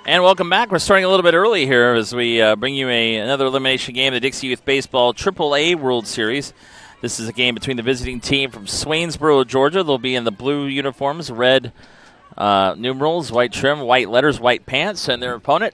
And welcome back. We're starting a little bit early here as we bring you another elimination game of the Dixie Youth Baseball AAA World Series. This is a game between the visiting team from Swainsboro, Georgia. They'll be in the blue uniforms, red numerals, white trim, white letters, white pants, and their opponent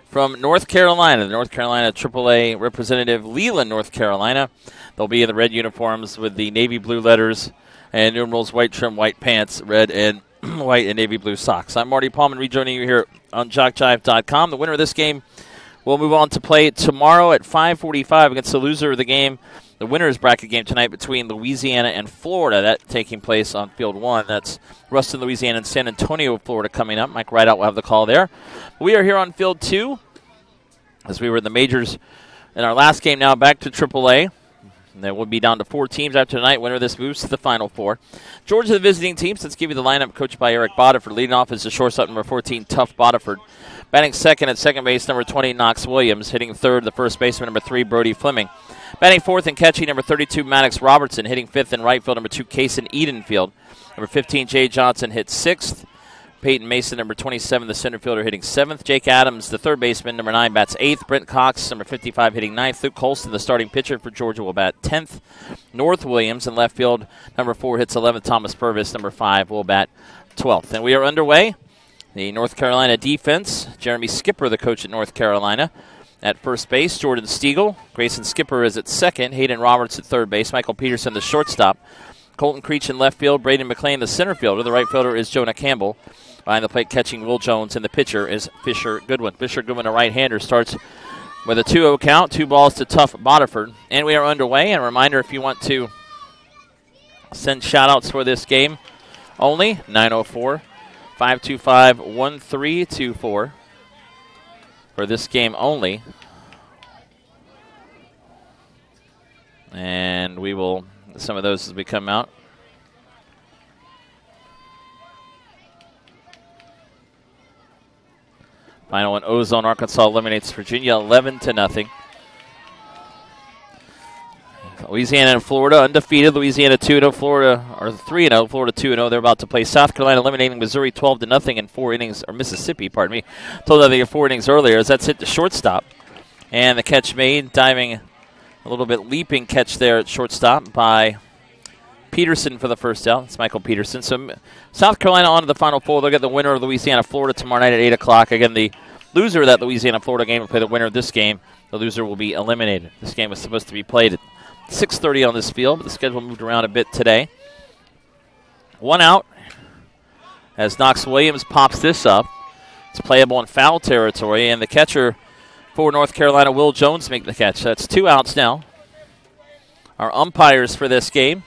from North Carolina, the North Carolina AAA representative, Leland, North Carolina. They'll be in the red uniforms with the navy blue letters and numerals, white trim, white pants, red and white and navy blue socks. I'm Marty Palman, rejoining you here on JockJive.com. The winner of this game will move on to play tomorrow at 5:45 against the loser of the game, the winner's bracket game tonight between Louisiana and Florida. That taking place on Field 1. That's Ruston, Louisiana, and San Antonio, Florida coming up. Mike Rideout will have the call there. We are here on Field 2 as we were in the majors in our last game, now back to AAA. And then we'll be down to 4 teams after tonight. Winner of this moves to the Final Four. Georgia, the visiting teams. Let's give you the lineup coached by Eric Bodiford. Leading off is the shortstop, number 14, Tough Bodiford. Batting second at second base, number 20, Knox Williams. Hitting third, the first baseman, number 3, Brody Fleming. Batting fourth and catching, number 32, Maddox Robertson. Hitting fifth in right field, number 2, Kason Edenfield. Number 15, Jay Johnson, hits sixth. Peyton Mason, number 27, the center fielder, hitting 7th. Jake Adams, the third baseman, number 9, bats 8th. Brent Cox, number 55, hitting 9th. Luke Colston, the starting pitcher for Georgia, will bat 10th. North Williams in left field, number 4, hits 11th. Thomas Purvis, number 5, will bat 12th. And we are underway. The North Carolina defense, Jeremy Skipper, the coach at North Carolina. At first base, Jordan Stiegel. Grayson Skipper is at second. Hayden Roberts at third base. Michael Peterson, the shortstop. Colton Creech in left field. Braden McLean, the center fielder. The right fielder is Jonah Campbell. Behind the plate, catching Will Jones, and the pitcher is Fisher Goodwin. Fisher Goodwin, a right-hander, starts with a 2-0 count. 2 balls to Tough Bodiford. And we are underway. And a reminder, if you want to send shout-outs for this game only, 904-525-1324 for this game only. And we will, some of those as we come out. Final one, Ozone, Arkansas eliminates Virginia 11-0. Louisiana and Florida undefeated. Louisiana 2-0, Florida or 3-0, Florida 2-0. They're about to play South Carolina, eliminating Missouri 12-0 in 4 innings, or Mississippi, pardon me. Told that they had 4 innings earlier as that's hit the shortstop. And the catch made, diving a little bit leaping catch there at shortstop by Peterson for the first out. It's Michael Peterson. So South Carolina on to the Final Four. They'll get the winner of Louisiana-Florida tomorrow night at 8 o'clock. Again, the loser of that Louisiana-Florida game will play the winner of this game. The loser will be eliminated. This game was supposed to be played at 6:30 on this field, but the schedule moved around a bit today. 1 out as Knox Williams pops this up. It's playable in foul territory, and the catcher for North Carolina, Will Jones, make the catch. That's 2 outs now. Our umpires for this game,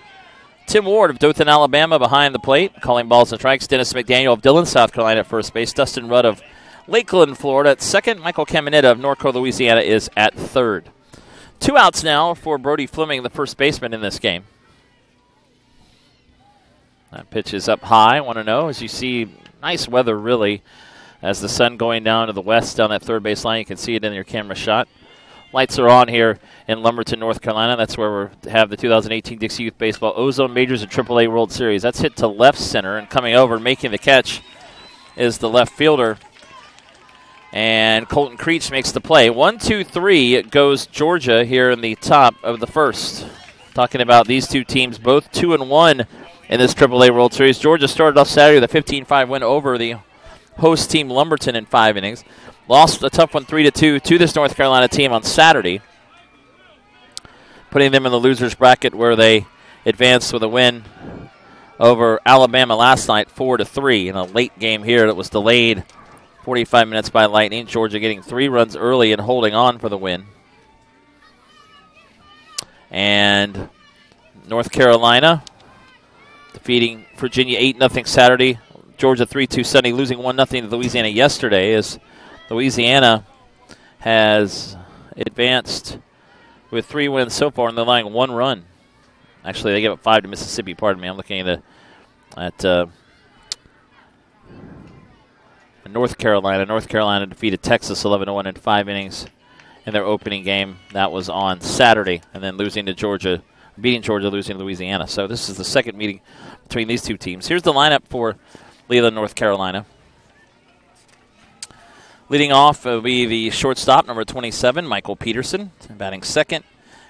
Tim Ward of Dothan, Alabama, behind the plate, calling balls and strikes. Dennis McDaniel of Dillon, South Carolina, at first base. Dustin Rudd of Lakeland, Florida, at second. Michael Caminetta of Norco, Louisiana, is at third. 2 outs now for Brody Fleming, the first baseman in this game. That pitch is up high, 1-0. As you see, nice weather, really, as the sun going down to the west down that third base line. You can see it in your camera shot. Lights are on here in Lumberton, North Carolina. That's where we have the 2018 Dixie Youth Baseball Ozone Majors and AAA World Series. That's hit to left center, and coming over, making the catch is the left fielder. And Colton Creech makes the play. 1-2-3 goes Georgia here in the top of the first. Talking about these two teams, both 2-1 in this AAA World Series. Georgia started off Saturday with a 15-5 win over the host team Lumberton in 5 innings. Lost a tough one 3-2 to this North Carolina team on Saturday, putting them in the loser's bracket where they advanced with a win over Alabama last night 4-3 in a late game here that was delayed 45 minutes by lightning. Georgia getting 3 runs early and holding on for the win. And North Carolina defeating Virginia 8-0 Saturday. Georgia 3-2 Sunday, losing 1-0 to Louisiana yesterday, as Louisiana has advanced with 3 wins so far, and they're allowing 1 run. Actually, they gave up 5 to Mississippi. Pardon me. I'm looking at North Carolina. North Carolina defeated Texas 11-1 in 5 innings in their opening game. That was on Saturday, and then losing to Georgia, beating Georgia, losing to Louisiana. So this is the second meeting between these two teams. Here's the lineup for Leland, North Carolina. Leading off will be the shortstop, number 27, Michael Peterson. Batting second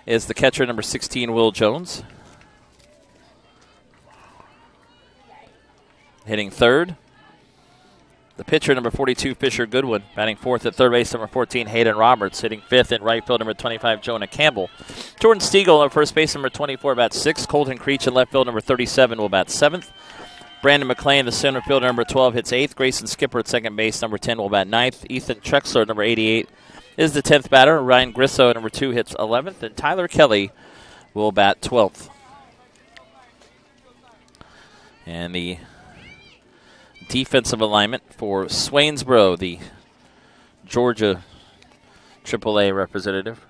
is the catcher, number 16, Will Jones. Hitting third, the pitcher, number 42, Fisher Goodwin. Batting fourth at third base, number 14, Hayden Roberts. Hitting fifth in right field, number 25, Jonah Campbell. Jordan Stiegel at first base, number 24, bats sixth. Colton Creech in left field, number 37, will bat seventh. Brandon McClain, the center fielder, number 12, hits eighth. Grayson Skipper at second base, number 10, will bat ninth. Ethan Trexler, number 88, is the 10th batter. Ryan Grisso, number 2, hits 11th. And Tyler Kelly will bat 12th. And the defensive alignment for Swainsboro, the Georgia AAA representative.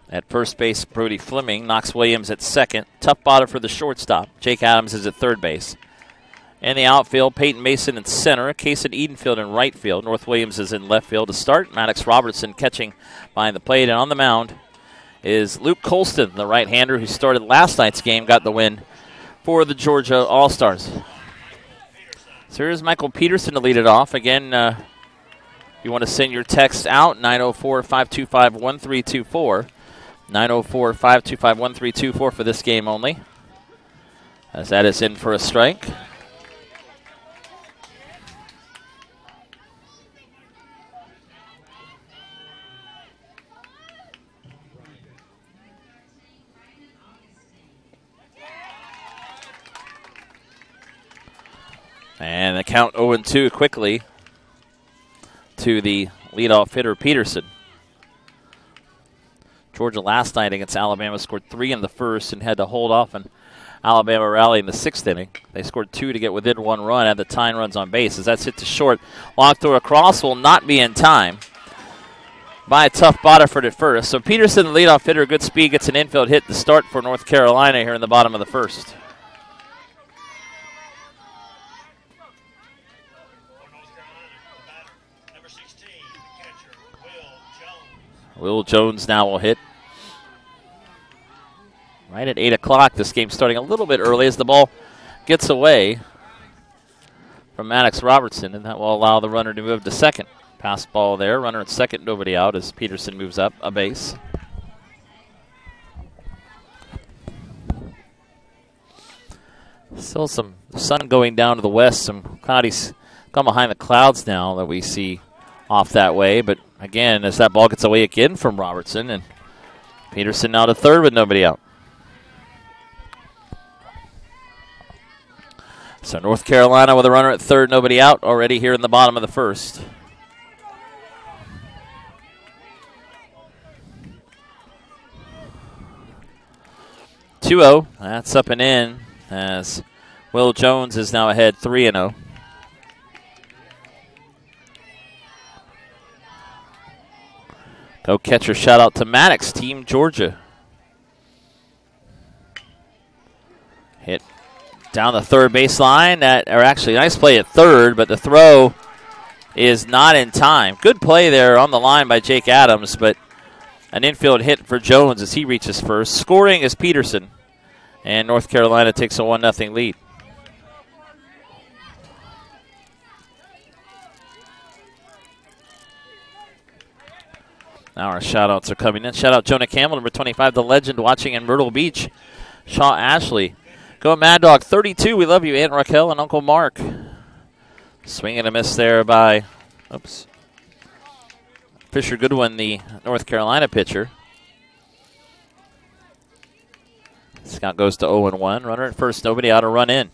At first base, Brody Fleming. Knox Williams at second. Tough Botter for the shortstop. Jake Adams is at third base. In the outfield, Peyton Mason in center. Kason Edenfield in right field. North Williams is in left field to start. Maddox Robertson catching behind the plate. And on the mound is Luke Colston, the right-hander who started last night's game, got the win for the Georgia All-Stars. So here's Michael Peterson to lead it off. Again, if you want to send your text out, 904-525-1324. 904-525-1324 for this game only. As that is in for a strike. And the count 0-2 quickly to the leadoff hitter, Peterson. Georgia last night against Alabama scored 3 in the first and had to hold off an Alabama rally in the 6th inning. They scored 2 to get within 1 run, had the tying runs on base. As that's hit to short, long throw across will not be in time by a tough Botter at first. So Peterson, the leadoff hitter, good speed, gets an infield hit to start for North Carolina here in the bottom of the first. Will Jones now will hit. Right at 8 o'clock, this game starting a little bit early as the ball gets away from Maddox Robertson, and that will allow the runner to move to second. Pass ball there, runner at second, nobody out as Peterson moves up a base. Still some sun going down to the west, some cloudies come behind the clouds now that we see off that way, but again, as that ball gets away again from Robertson, and Peterson now to third with nobody out. So North Carolina with a runner at third, nobody out already here in the bottom of the first. (2-0), that's up and in as Will Jones is now ahead 3-0. Go catcher shout out to Maddox, Team Georgia. Hit down the third baseline. Or actually, nice play at third, but the throw is not in time. Good play there on the line by Jake Adams, but an infield hit for Jones as he reaches first. Scoring is Peterson, and North Carolina takes a 1-0 lead. Now our shout-outs are coming in. Shout-out Jonah Campbell, number 25, the legend, watching in Myrtle Beach. Shaw Ashley. Go Mad Dog 32, we love you, Aunt Raquel and Uncle Mark. Swing and a miss there by, Fisher Goodwin, the North Carolina pitcher. Scout goes to 0-1. Runner at first, nobody out, a run in.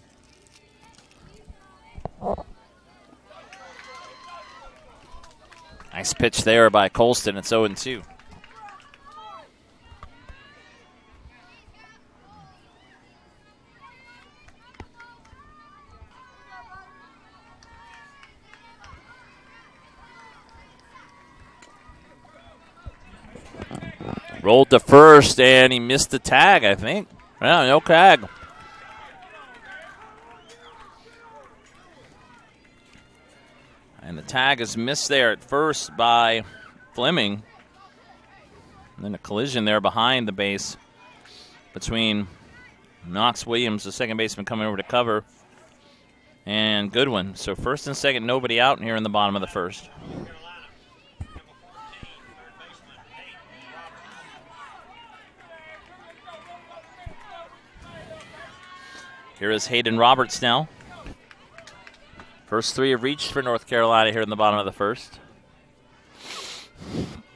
Nice pitch there by Colston. It's 0-2. Rolled to first, and he missed the tag, I think. Well, no tag. And the tag is missed there at first by Fleming. And then a collision there behind the base between Knox Williams, the second baseman, coming over to cover, and Goodwin. So first and second, nobody out here in the bottom of the first. Here is Hayden Roberts now. First three have reached for North Carolina here in the bottom of the first.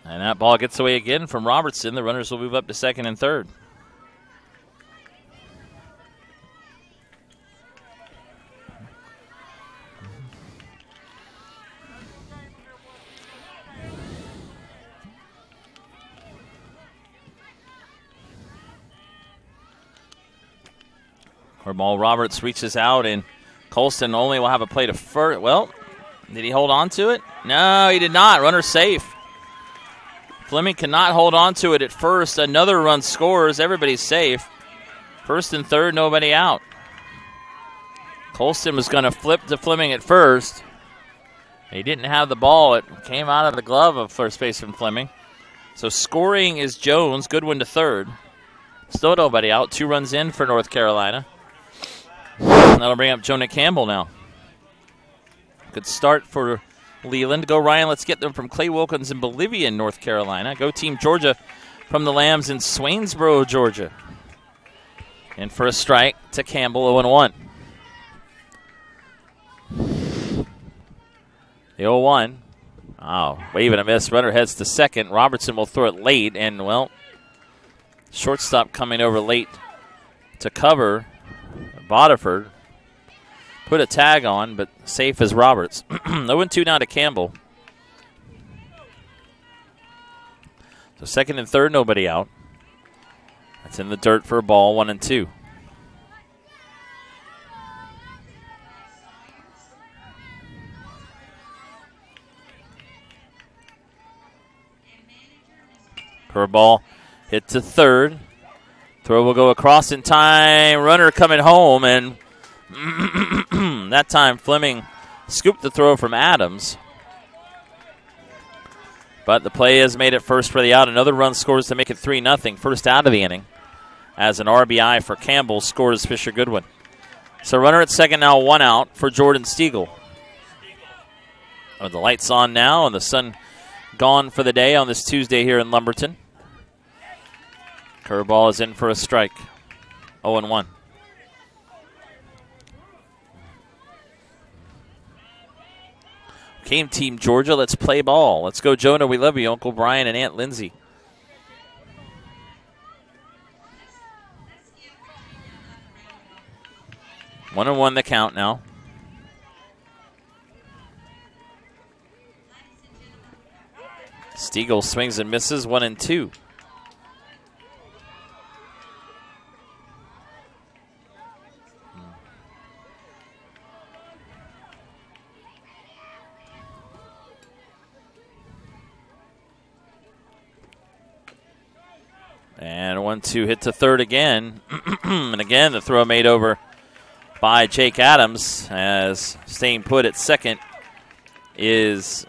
And that ball gets away again from Robertson. The runners will move up to second and third. Ball Roberts reaches out, and Colston only will have a play to first. Well, did he hold on to it? No, he did not. Runner safe. Fleming cannot hold on to it at first. Another run scores. Everybody's safe. First and third, nobody out. Colston was going to flip to Fleming at first. He didn't have the ball. It came out of the glove of first baseman Fleming. So scoring is Jones. Goodwin to third. Still nobody out. 2 runs in for North Carolina. That'll bring up Jonah Campbell now. Good start for Leland. Go Ryan, let's get them from Clay Wilkins in Bolivia, North Carolina. Go Team Georgia from the Lambs in Swainsboro, Georgia. And for a strike to Campbell, 0-1. The 0-1. Oh, wave and a miss. Runner heads to second. Robertson will throw it late, and, well, shortstop coming over late to cover. Bodiford put a tag on, but safe as Roberts. 0-2 now to Campbell. So second and third, nobody out. That's in the dirt for a ball, 1-2. Curveball hit to third. Throw will go across in time. Runner coming home, and that time Fleming scooped the throw from Adams. But the play has made it first for the out. Another run scores to make it 3-0. First out of the inning. As an RBI for Campbell scores Fisher Goodwin. So runner at second now, 1 out for Jordan Stiegel. With the lights on now and the sun gone for the day on this Tuesday here in Lumberton. Curveball is in for a strike. 0-1. Came Team Georgia. Let's play ball. Let's go, Jonah. We love you, Uncle Brian and Aunt Lindsay. One and 1 the count now. Stiegel swings and misses. 1-2. And 1-2 hit to third again. And again, the throw made over by Jake Adams, as staying put at second is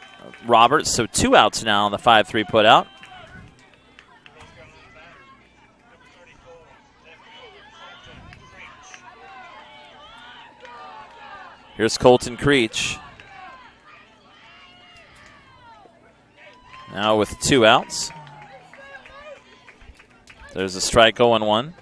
Roberts. So 2 outs now on the 5-3 put out. Here's Colton Creech. Now with 2 outs. There's a strike, 0-1.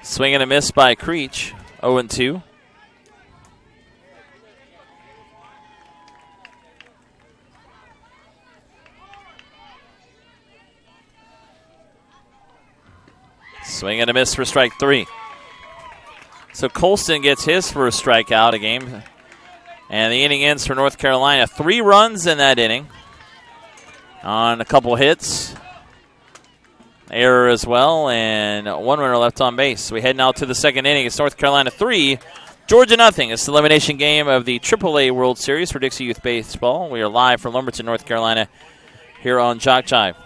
Swing and a miss by Creech, 0-2. Swing and a miss for strike 3. So Colston gets his first strikeout a game. And the inning ends for North Carolina. 3 runs in that inning on a couple hits. Error as well, and 1 runner left on base. So we head now to the second inning. It's North Carolina 3, Georgia nothing. It's the elimination game of the AAA World Series for Dixie Youth Baseball. We are live from Lumberton, North Carolina, here on JockJive.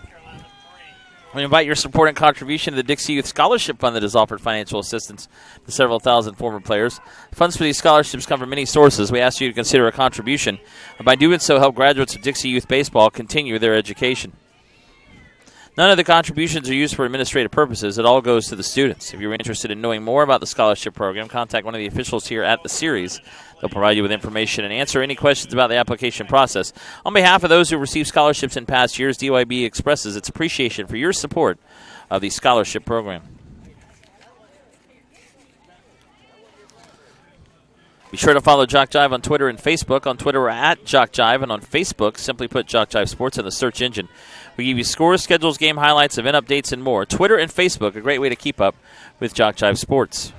We invite your support and contribution to the Dixie Youth Scholarship Fund that has offered financial assistance to several thousand former players. Funds for these scholarships come from many sources. We ask you to consider a contribution, and by doing so, help graduates of Dixie Youth Baseball continue their education. None of the contributions are used for administrative purposes. It all goes to the students. If you're interested in knowing more about the scholarship program, contact one of the officials here at the series. They'll provide you with information and answer any questions about the application process. On behalf of those who received scholarships in past years, DYB expresses its appreciation for your support of the scholarship program. Be sure to follow JockJive on Twitter and Facebook. On Twitter, we're at JockJive, and on Facebook, simply put JockJive Sports in the search engine. We give you scores, schedules, game highlights, event updates, and more. Twitter and Facebook, a great way to keep up with JockJive Sports.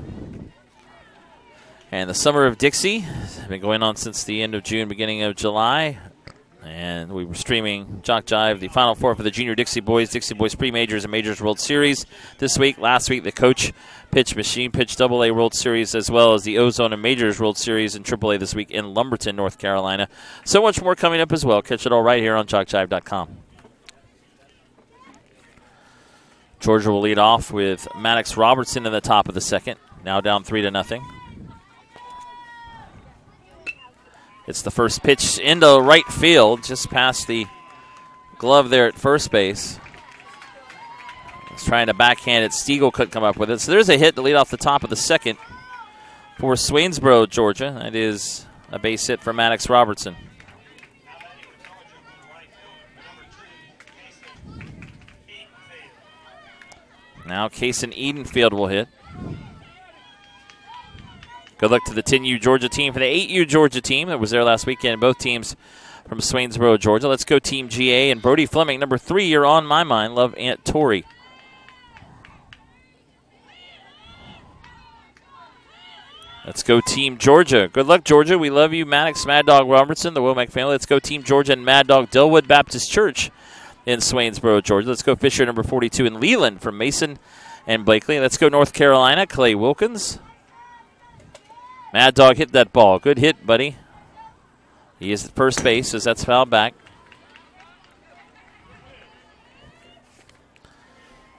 And the Summer of Dixie has been going on since the end of June, beginning of July. And we were streaming JockJive, the Final Four for the Junior Dixie Boys Pre-Majors and Majors World Series this week. Last week, the Coach Pitch Machine Pitch AA World Series, as well as the Ozone and Majors World Series and AAA this week in Lumberton, North Carolina. So much more coming up as well. Catch it all right here on JockJive.com. Georgia will lead off with Maddox Robertson in the top of the second. Now down 3-0. It's the first pitch into right field, just past the glove there at first base. He's trying to backhand it. Stiegel couldn't come up with it. So there's a hit to lead off the top of the second for Swainsboro, Georgia. That is a base hit for Maddox Robertson. Now Kason Edenfield will hit. Good luck to the 10U Georgia team for the 8U Georgia team that was there last weekend. Both teams from Swainsboro, Georgia. Let's go Team GA and Brody Fleming, number 3. You're on my mind. Love Aunt Tori. Let's go Team Georgia. Good luck, Georgia. We love you, Maddox, Mad Dog Robertson, the Womack family. Let's go Team Georgia and Mad Dog Dillwood Baptist Church in Swainsboro, Georgia. Let's go Fisher, number 42 in Leland from Mason and Blakely. Let's go North Carolina, Clay Wilkins. Mad Dog hit that ball. Good hit, buddy. He is at first base as that's fouled back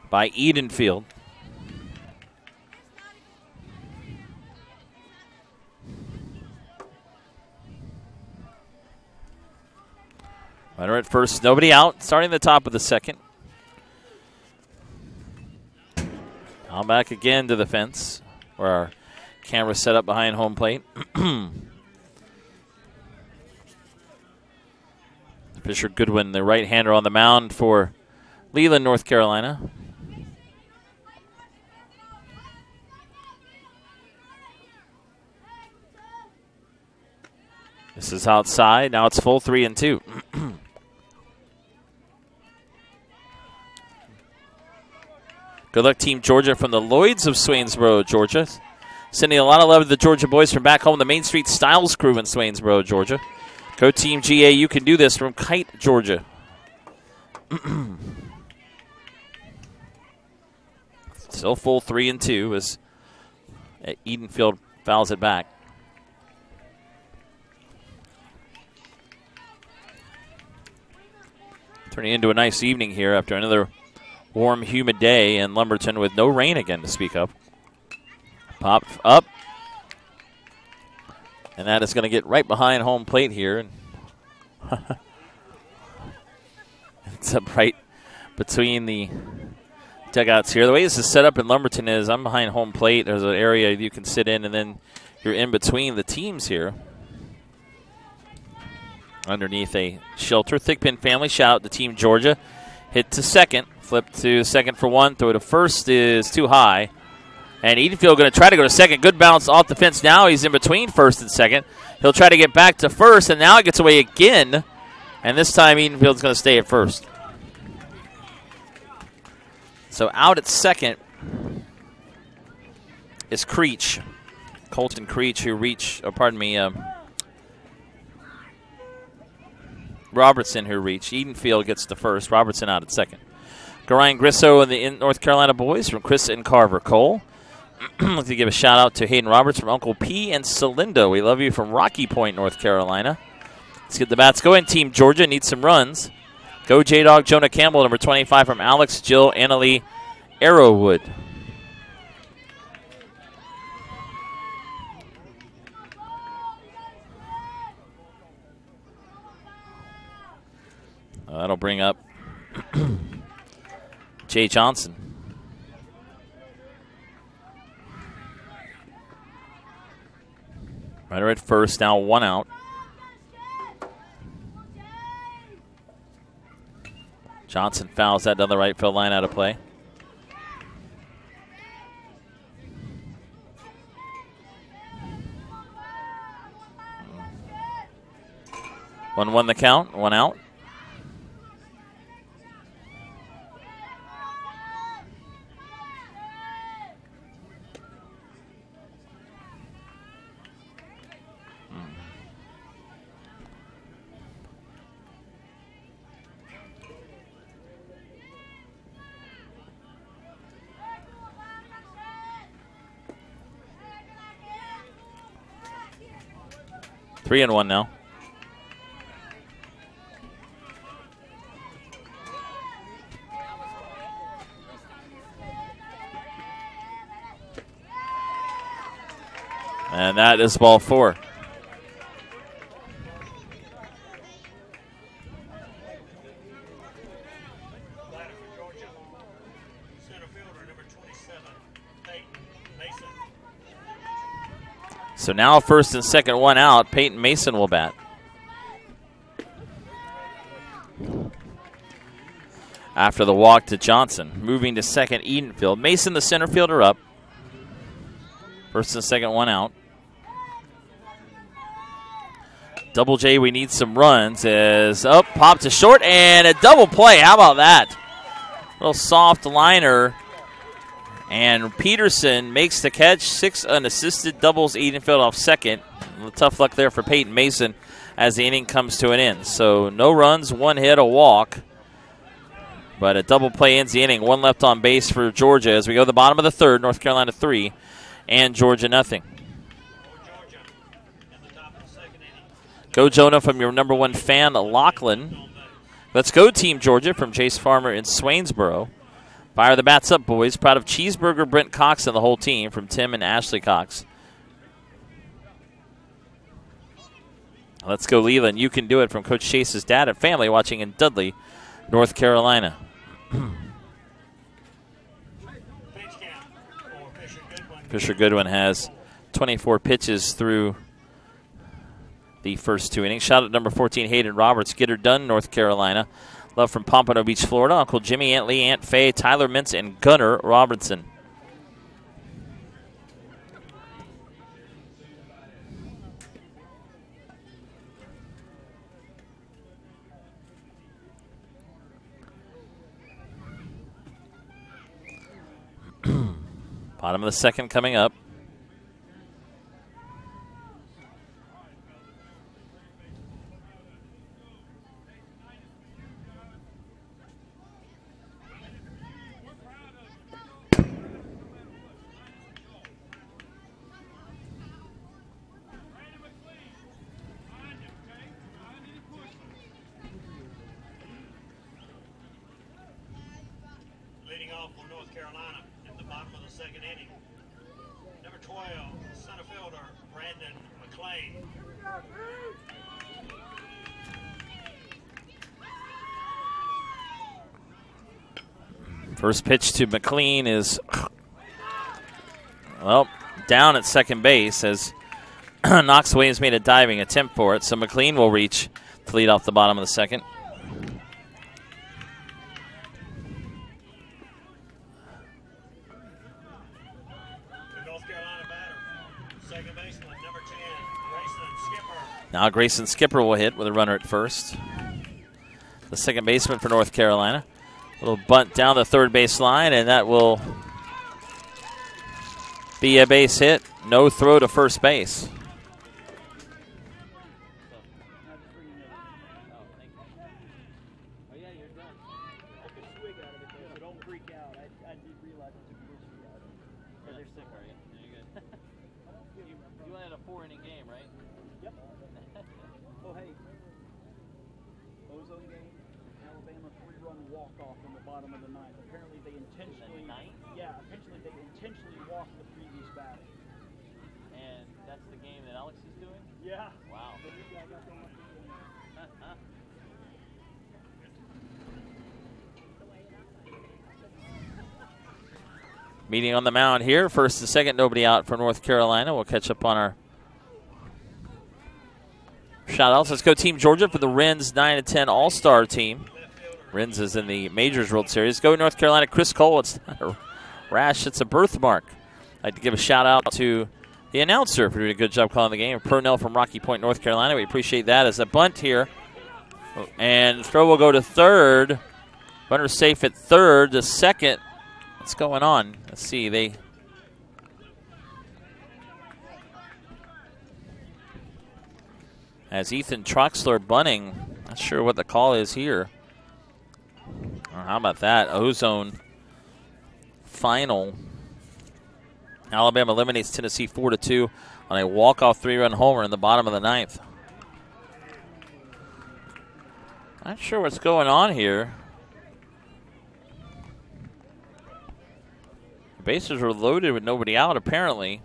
by Edenfield. Runner at first, nobody out. Starting the top of the second. Now back again to the fence where our camera set up behind home plate. Fisher Goodwin, the right-hander on the mound for Leland, North Carolina. This is outside. Now it's full 3-2. Good luck, Team Georgia, from the Lloyds of Swainsboro, Georgia. Sending a lot of love to the Georgia boys from back home, the Main Street Styles crew in Swainsboro, Georgia. Go Team GA, you can do this, from Kite, Georgia. Still full 3-2 as Edenfield fouls it back. Turning into a nice evening here after another warm, humid day in Lumberton with no rain again to speak of. Pop up. And that is going to get right behind home plate here. It's up right between the dugouts here. The way this is set up in Lumberton is I'm behind home plate. There's an area you can sit in, and then you're in between the teams here. Underneath a shelter. Thickpin family, shout out to Team Georgia. Hit to second. Flip to second for one. Throw to first is too high. And Edenfield going to try to go to second. Good bounce off the fence now. He's in between first and second. He'll try to get back to first, and now it gets away again. And this time Edenfield's going to stay at first. So out at second is Creech. Colton Creech, who Robertson, who reached. Edenfield gets to first. Robertson out at second. Garion Grisso and the North Carolina boys from Chris and Carver Cole. I'd like to give a shout out to Hayden Roberts from Uncle P and Salindo. We love you from Rocky Point, North Carolina. Let's get the bats going. Team Georgia needs some runs. Go J-Dog, Jonah Campbell, number 25 from Alex, Jill, Annalie Arrowwood. That'll bring up Jay Johnson. Runner at first, now 1 out. Johnson fouls that down the right field line, out of play. 1-1 the count, 1 out. Three and 1 now. And that is ball 4. So now first and second, 1 out. Peyton Mason will bat. After the walk to Johnson. Moving to second, Edenfield. Mason, the center fielder, up. First and second, 1 out. Double J, we need some runs. Is up, pop to short, and a double play. How about that? Little soft liner. And Peterson makes the catch. 6 unassisted doubles. Edenfield off second. Tough luck there for Peyton Mason as the inning comes to an end. So no runs, 1 hit, a walk. But a double play ends the inning. 1 left on base for Georgia as we go to the bottom of the third. North Carolina 3 and Georgia nothing. Go Jonah from your number 1 fan, Lachlan. Let's go Team Georgia from Jace Farmer in Swainsboro. Fire the bats up, boys. Proud of Cheeseburger, Brent Cox, and the whole team from Tim and Ashley Cox. Let's go Leland. You can do it from Coach Chase's dad and family watching in Dudley, North Carolina. Fisher Goodwin has 24 pitches through the first 2 innings. Shot at number 14, Hayden Roberts. Get her done, North Carolina. Love from Pompano Beach, Florida. Uncle Jimmy, Aunt Lee, Aunt Faye, Tyler Mintz, and Gunnar Robertson. Bottom of the second coming up. First pitch to McLean is, well, down at second base as Knox Williams made a diving attempt for it. So McLean will reach to lead off the bottom of the second. Now Grayson Skipper will hit with a runner at first. The second baseman for North Carolina. Little bunt down the third base line, and that will be a base hit. No throw to first base. walk-off in the bottom of the ninth. Apparently they intentionally, apparently they intentionally walked the previous batter. And that's the game that Alex is doing? Yeah. Wow. So this guy got so much Meeting on the mound here. First and second, nobody out for North Carolina. We'll catch up on our shout-outs. Let's go Team Georgia for the Wrens 9-10 All-Star team. Wrens is in the Majors World Series. Go North Carolina. Chris Cole. It's not a rash. It's a birthmark. I'd like to give a shout-out to the announcer for doing a good job calling the game. Purnell from Rocky Point, North Carolina. We appreciate that. As a bunt here. And throw will go to third. Runner safe at third. The second. What's going on? Let's see. As Ethan Troxler bunting. Not sure what the call is here. How about that? Ozone final. Alabama eliminates Tennessee 4-2 on a walk-off 3-run homer in the bottom of the ninth. Not sure what's going on here. Bases were loaded with nobody out, apparently.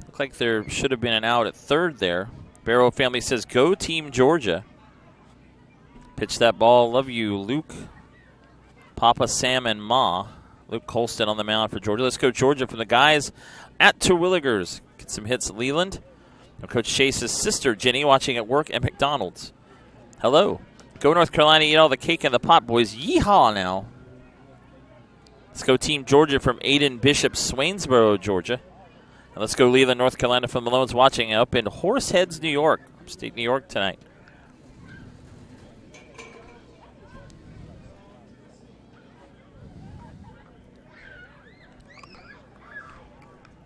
Looked like there should have been an out at third there. Barrow family says, go Team Georgia. Pitch that ball. Love you, Luke. Papa, Sam, and Ma. Luke Colston on the mound for Georgia. Let's go Georgia from the guys at Terwilligers. Get some hits at Leland. And Coach Chase's sister, Jenny, watching at work at McDonald's. Hello. Go North Carolina, eat all the cake in the pot, boys. Yeehaw now. Let's go Team Georgia from Aiden Bishop, Swainsboro, Georgia. And let's go Leland, North Carolina from Malone's watching up in Horseheads, New York. Upstate New York tonight.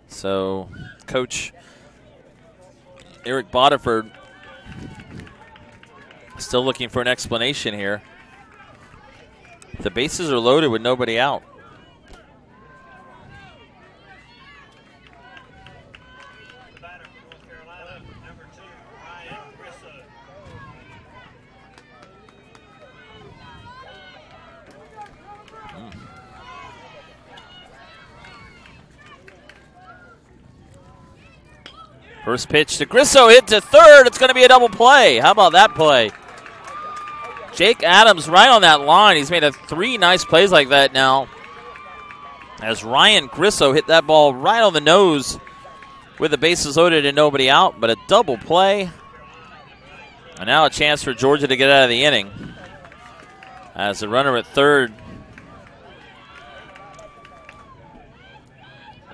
So, Coach Eric Bodiford still looking for an explanation here. The bases are loaded with nobody out. First pitch to Grisso, hit to third. It's going to be a double play. How about that play? Jake Adams right on that line. He's made 3 nice plays like that now. As Ryan Grisso hit that ball right on the nose with the bases loaded and nobody out, but a double play. And now a chance for Georgia to get out of the inning. As the runner at third,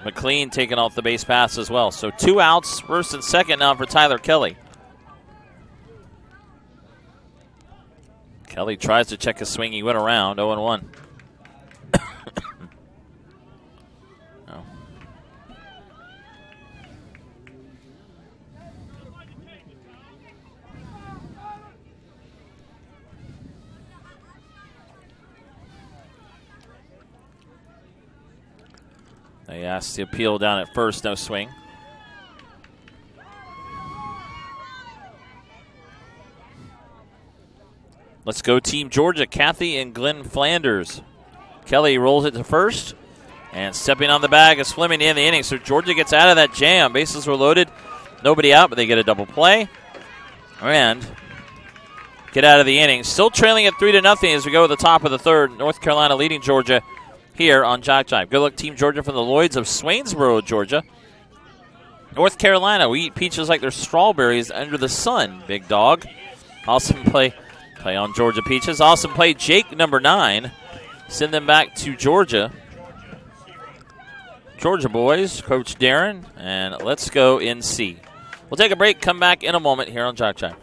McLean taking off the base pass as well. So 2 outs, first and second now for Tyler Kelly. Kelly tries to check his swing. He went around 0-1. Oh. They asked the appeal down at first, no swing. Let's go Team Georgia, Kathy and Glenn Flanders. Kelly rolls it to first, and stepping on the bag is Fleming to end the inning. So Georgia gets out of that jam. Bases were loaded, nobody out, but they get a double play. And get out of the inning. Still trailing at 3-0 as we go to the top of the third. North Carolina leading Georgia here on JockJive. Good luck, Team Georgia, from the Lloyds of Swainsboro, Georgia. North Carolina, we eat peaches like they're strawberries under the sun, big dog. Awesome play on Georgia Peaches. Awesome play, Jake, number 9. Send them back to Georgia. Georgia boys, Coach Darren, and let's go NC. We'll take a break, come back in a moment here on JockJive.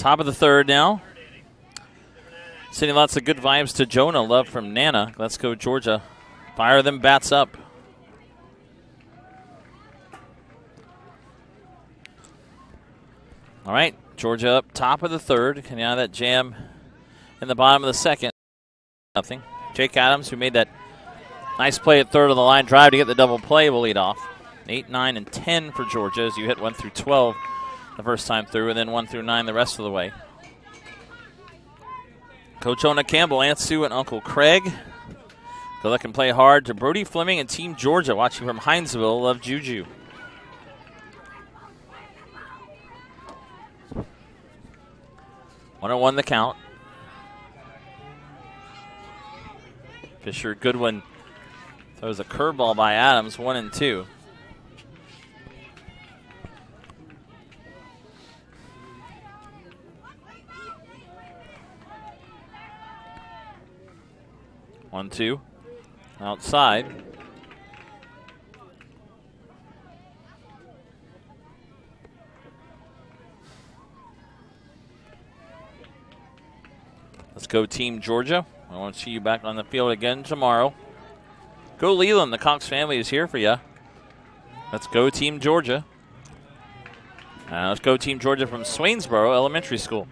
Top of the third now. Sending lots of good vibes to Jonah. Love from Nana. Let's go, Georgia. Fire them bats up. All right, Georgia up top of the third. Can now that jam in the bottom of the second. Nothing. Jake Adams, who made that nice play at third on the line drive to get the double play, will lead off. 8, 9, and 10 for Georgia as you hit 1 through 12 the first time through, and then 1 through 9 the rest of the way. Coach Ona Campbell, Aunt Sue, and Uncle Craig. Good luck and play hard to Brody Fleming and Team Georgia watching from Hinesville. Love Juju. One on one the count. Fisher Goodwin throws a curveball by Adams, 1 and 2. One, two, outside. Let's go Team Georgia. I want to see you back on the field again tomorrow. Go Leland, the Cox family is here for you. Let's go Team Georgia. Let's go Team Georgia from Swainsboro Elementary School.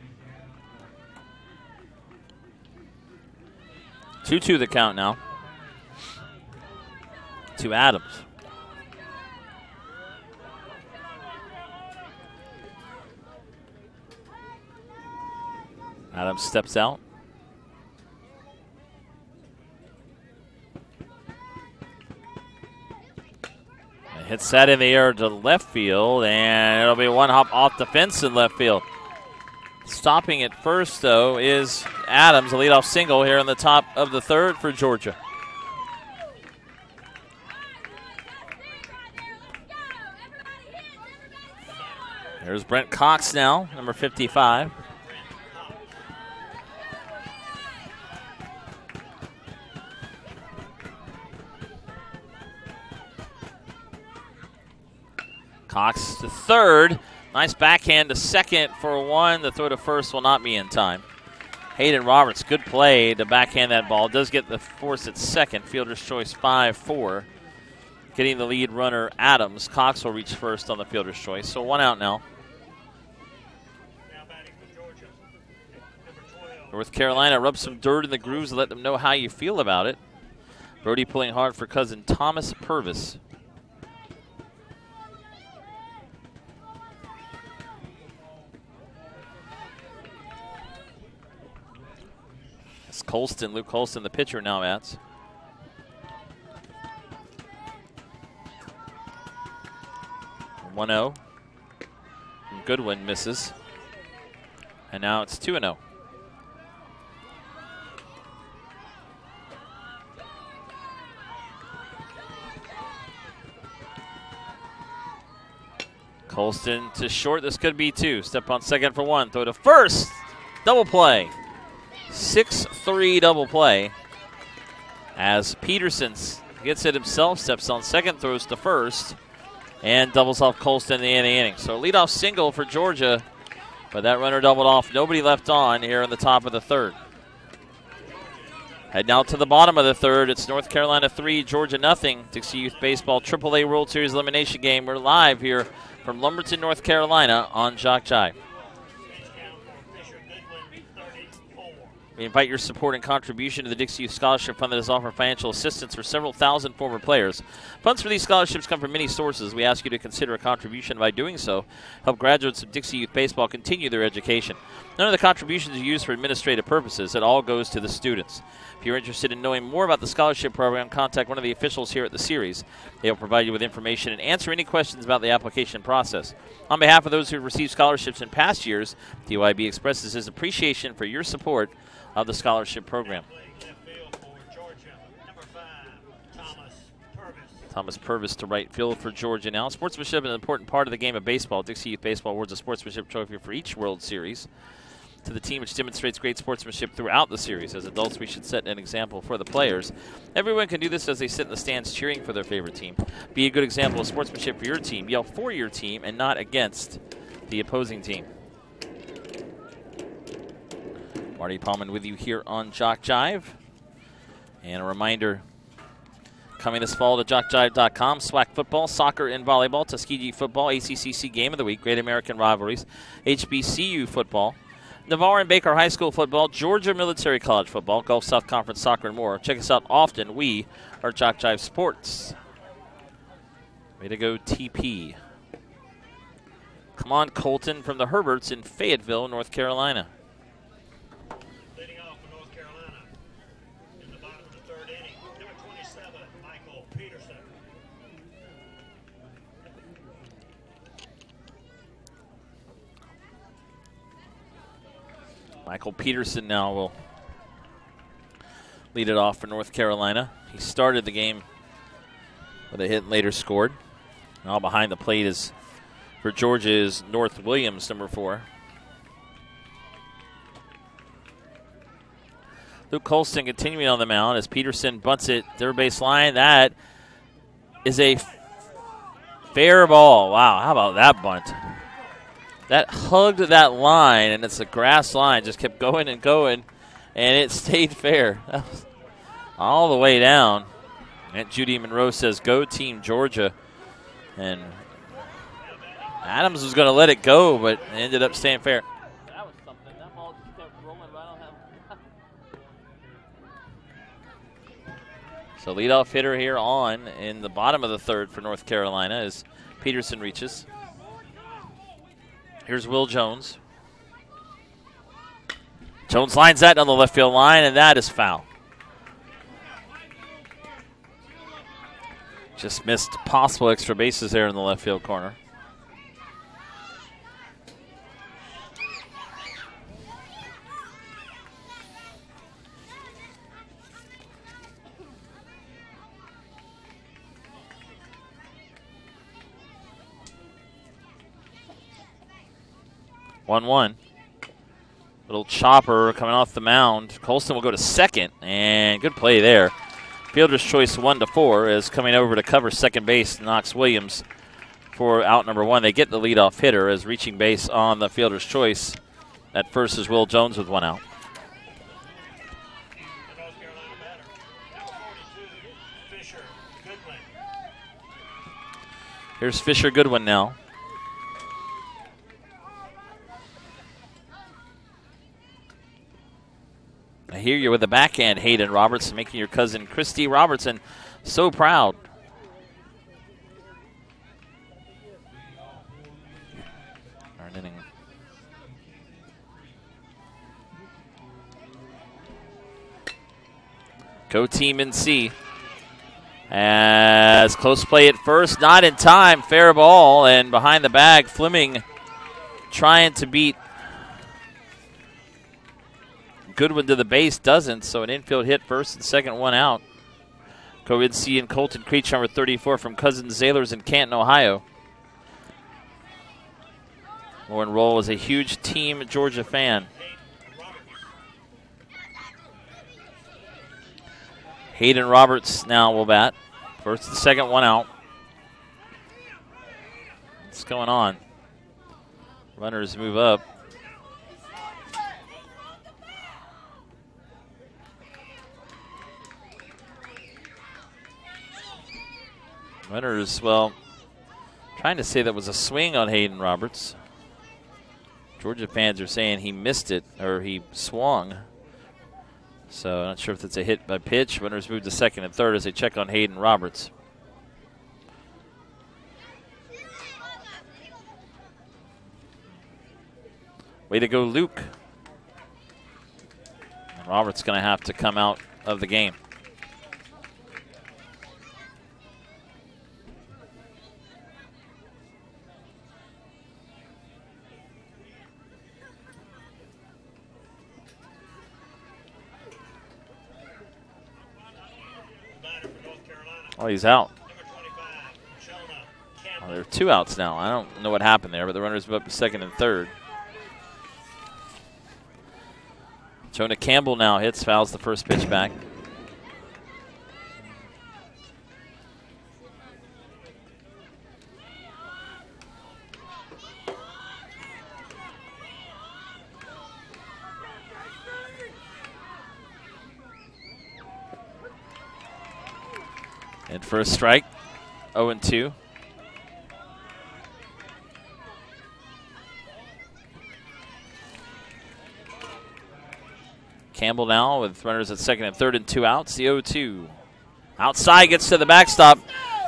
2-2 the count now to Adams. Adams steps out. Hits that in the air to left field, and it'll be one hop off the fence in left field. Stopping it first, though, is Adams, a leadoff single here in the top of the third for Georgia. There's Brent Cox now, number 55. Cox to third. Nice backhand to second for 1. The throw to first will not be in time. Hayden Roberts, good play to backhand that ball. Does get the force at second. Fielder's choice 5-4. Getting the lead runner Adams. Cox will reach first on the fielder's choice. So 1 out now. North Carolina rub some dirt in the grooves and let them know how you feel about it. Brody pulling hard for cousin Thomas Purvis. Colston, Luke Colston, the pitcher now, Mats. One 1-0. Goodwin misses. And now it's 2-0. Colston to short. This could be 2. Step on second for 1. Throw to first. Double play. 6-3 double play as Peterson gets it himself, steps on second, throws to first, and doubles off Colston in the inning. So leadoff single for Georgia, but that runner doubled off. Nobody left on here in the top of the third. Heading out to the bottom of the third, it's North Carolina 3, Georgia nothing. Dixie Youth Baseball AAA World Series elimination game. We're live here from Lumberton, North Carolina on JockJive. We invite your support and contribution to the Dixie Youth Scholarship Fund that has offered financial assistance for several thousand former players. Funds for these scholarships come from many sources. We ask you to consider a contribution. By doing so, help graduates of Dixie Youth Baseball continue their education. None of the contributions are used for administrative purposes. It all goes to the students. If you're interested in knowing more about the scholarship program, contact one of the officials here at the series. They will provide you with information and answer any questions about the application process. On behalf of those who have received scholarships in past years, DYB expresses his appreciation for your support of the scholarship program. Thomas Purvis to right field for Georgia now. Sportsmanship is an important part of the game of baseball. Dixie Youth Baseball awards a sportsmanship trophy for each World Series to the team, which demonstrates great sportsmanship throughout the series. As adults, we should set an example for the players. Everyone can do this as they sit in the stands cheering for their favorite team. Be a good example of sportsmanship for your team. Yell for your team and not against the opposing team. Marty Paulman with you here on JockJive. And a reminder, coming this fall to JockJive.com, SWAC football, soccer and volleyball, Tuskegee football, ACCC game of the week, Great American Rivalries, HBCU football, Navarre and Baker High School football, Georgia Military College football, Gulf South Conference soccer, and more. Check us out often. We are JockJive Sports. Way to go, TP. Come on, Colton from the Herberts in Fayetteville, North Carolina. Leading off for North Carolina in the bottom of the third inning, number 27, Michael Peterson. Michael Peterson now will lead it off for North Carolina. He started the game with a hit and later scored. Now behind the plate is for Georgia is North Williams, number 4. Luke Colston continuing on the mound as Peterson bunts it third base line. That is a fair ball. Wow, how about that bunt? That hugged that line, and it's a grass line. Just kept going and going, and it stayed fair. That was all the way down. Aunt Judy Monroe says, "Go Team Georgia." And Adams was going to let it go, but it ended up staying fair. That was something. That ball just kept rolling right on him. So leadoff hitter here on in the bottom of the third for North Carolina as Peterson reaches. Here's Will Jones. Jones lines that on the left field line, and that is foul. Just missed possible extra bases there in the left field corner. One. Little chopper coming off the mound. Colston will go to second, and good play there. Fielder's choice 1-4 is coming over to cover second base. Knox Williams for out number 1. They get the leadoff hitter as reaching base on the fielder's choice. At first is Will Jones with 1 out. The North Carolina batter, number 42, Fisher Goodwin. Here's Fisher Goodwin now. I hear you with the backhand, Hayden Robertson, making your cousin Christy Robertson so proud. Third inning. Go Team NC. As close play at first, not in time, fair ball, and behind the bag, Fleming trying to beat Goodwin to the base, doesn't, so an infield hit first and second, 1 out. Go NC and Colton Creech, number 34 from Cousins Zailers in Canton, Ohio. Lauren Roll is a huge Team Georgia fan. Hayden Roberts now will bat. First and second, 1 out. What's going on? Runners move up. Runners, well, trying to say that was a swing on Hayden Roberts. Georgia fans are saying he missed it, or he swung. So I'm not sure if it's a hit by pitch. Runners move to second and third as they check on Hayden Roberts. Way to go, Luke. And Roberts going to have to come out of the game. Oh, he's out. Oh, there are 2 outs now. I don't know what happened there, but the runners move up to second and third. Jonah Campbell now hits, fouls the first pitch back. And first strike, 0-2. Campbell now with runners at second and third and 2 outs. The 0-2. Outside, gets to the backstop,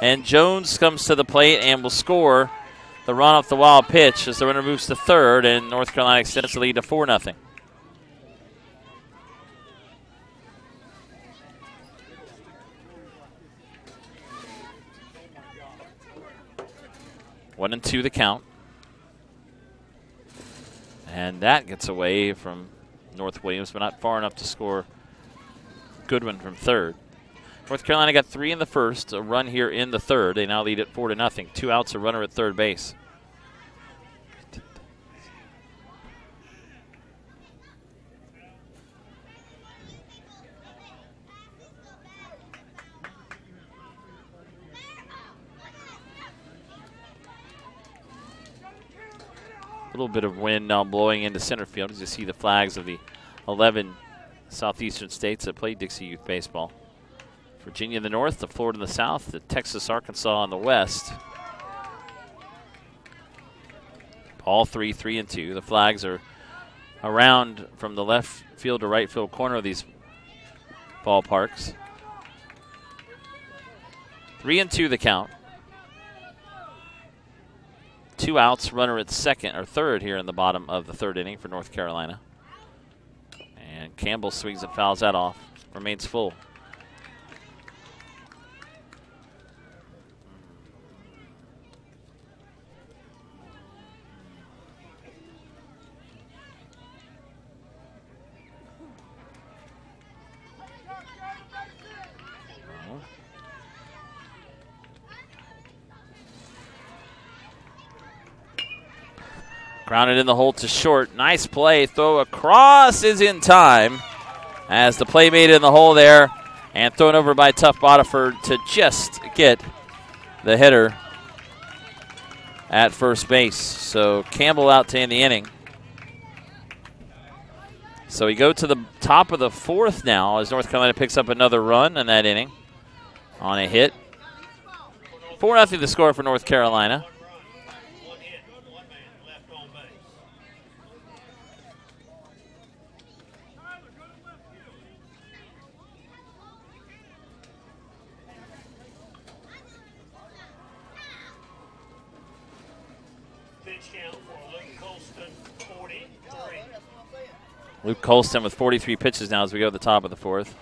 and Jones comes to the plate and will score the run off the wild pitch as the runner moves to third, and North Carolina extends the lead to 4-0. One and 2 the count. And that gets away from North Williams, but not far enough to score Goodwin from third. North Carolina got 3 in the first, a run here in the third. They now lead it 4-0. 2 outs, a runner at third base. A little bit of wind now blowing into center field as you see the flags of the 11 southeastern states that play Dixie Youth Baseball. Virginia in the north, the Florida in the south, the Texas, Arkansas in the west. All 3-3-2. The flags are around from the left field to right field corner of these ballparks. 3-2 the count. 2 outs, runner at second or third here in the bottom of the third inning for North Carolina. And Campbell swings and fouls that off. Remains full. Grounded in the hole to short. Nice play. Throw across is in time as the play made in the hole there and thrown over by Tough Bodiford to just get the hitter at first base. So Campbell out to end the inning. So we go to the top of the fourth now as North Carolina picks up another run in that inning on a hit. 4-0 the score for North Carolina. Luke Colston with 43 pitches now as we go to the top of the fourth.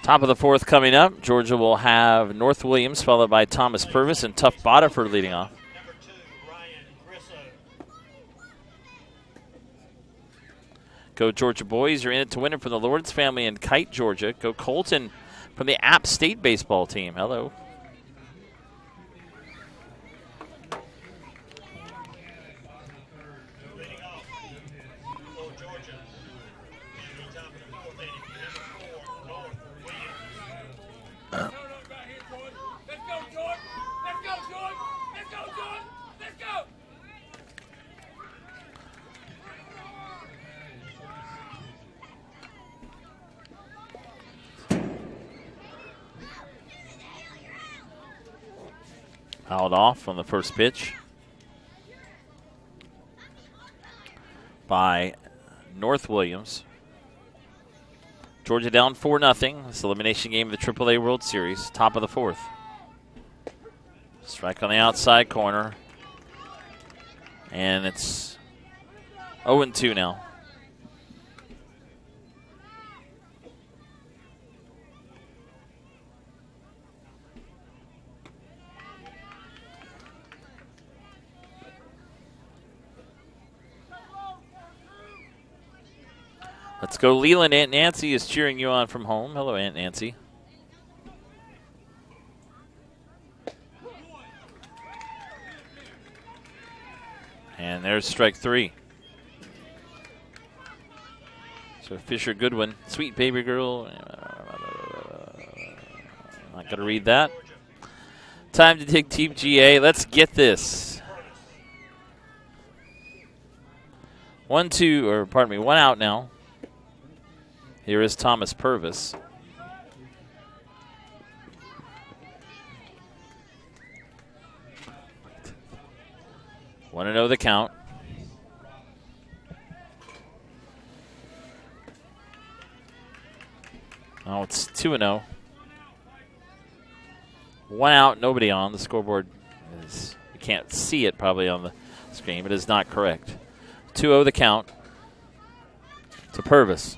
Top of the fourth coming up. Georgia will have North Williams followed by Thomas Purvis and Tough Bodiford leading off. Go Georgia boys. You're in it to win it from the Lawrence family in Kite, Georgia. Go Colton from the App State baseball team. Hello. Fouled off on the first pitch by North Williams. Georgia down 4-0. This elimination game of the AAA World Series. Top of the fourth. Strike on the outside corner. And it's 0-2 now. Let's go, Leland. Aunt Nancy is cheering you on from home. Hello, Aunt Nancy. And there's strike 3. So Fisher Goodwin, sweet baby girl. Not going to read that. Time to dig Team GA. Let's get this. 1 out now. Here is Thomas Purvis. 1-0 the count. Oh, it's 2-0. 1 out, nobody on. The scoreboard is, you can't see it probably on the screen, but it is not correct. 2-0 the count to Purvis.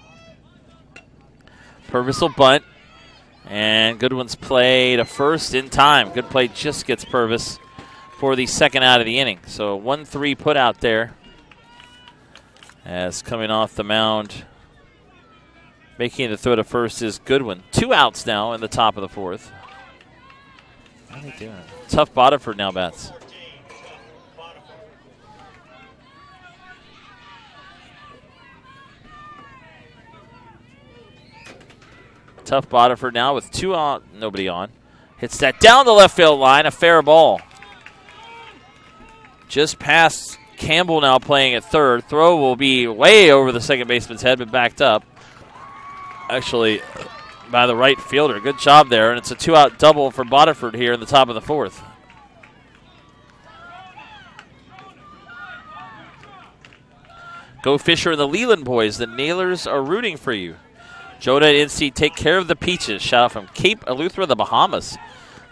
Purvis will bunt, and Goodwin's play to first in time. Good play just gets Purvis for the second out of the inning. So 1-3 put out there as coming off the mound. Making the throw to first is Goodwin. 2 outs now in the top of the 4th. What are they doing? Tough Bodiford now bats. Tough Bodiford now with 2 on, nobody on. Hits that down the left field line, a fair ball. Just past Campbell now playing at third. Throw will be way over the second baseman's head, but backed up. Actually, by the right fielder. Good job there, and it's a 2-out double for Bodiford here in the top of the 4th. Go Fisher and the Leland boys. The Nailers are rooting for you. Joda and NC, take care of the peaches. Shout out from Cape Eleuthera, the Bahamas.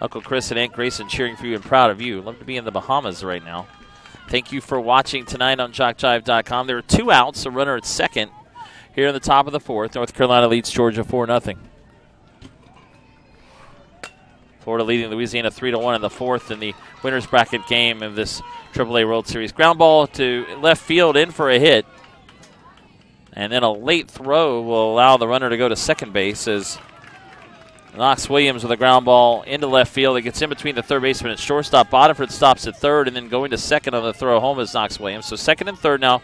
Uncle Chris and Aunt Grayson cheering for you and proud of you. Love to be in the Bahamas right now. Thank you for watching tonight on JockJive.com. There are 2 outs, a runner at second here in the top of the 4th. North Carolina leads Georgia 4-0. Florida leading Louisiana 3-1 in the 4th in the winner's bracket game of this AAA World Series. Ground ball to left field, in for a hit. And then a late throw will allow the runner to go to second base as Knox Williams with a ground ball into left field. It gets in between the third baseman and shortstop. Bodiford stops at third, and then going to second on the throw home is Knox Williams. So second and third now.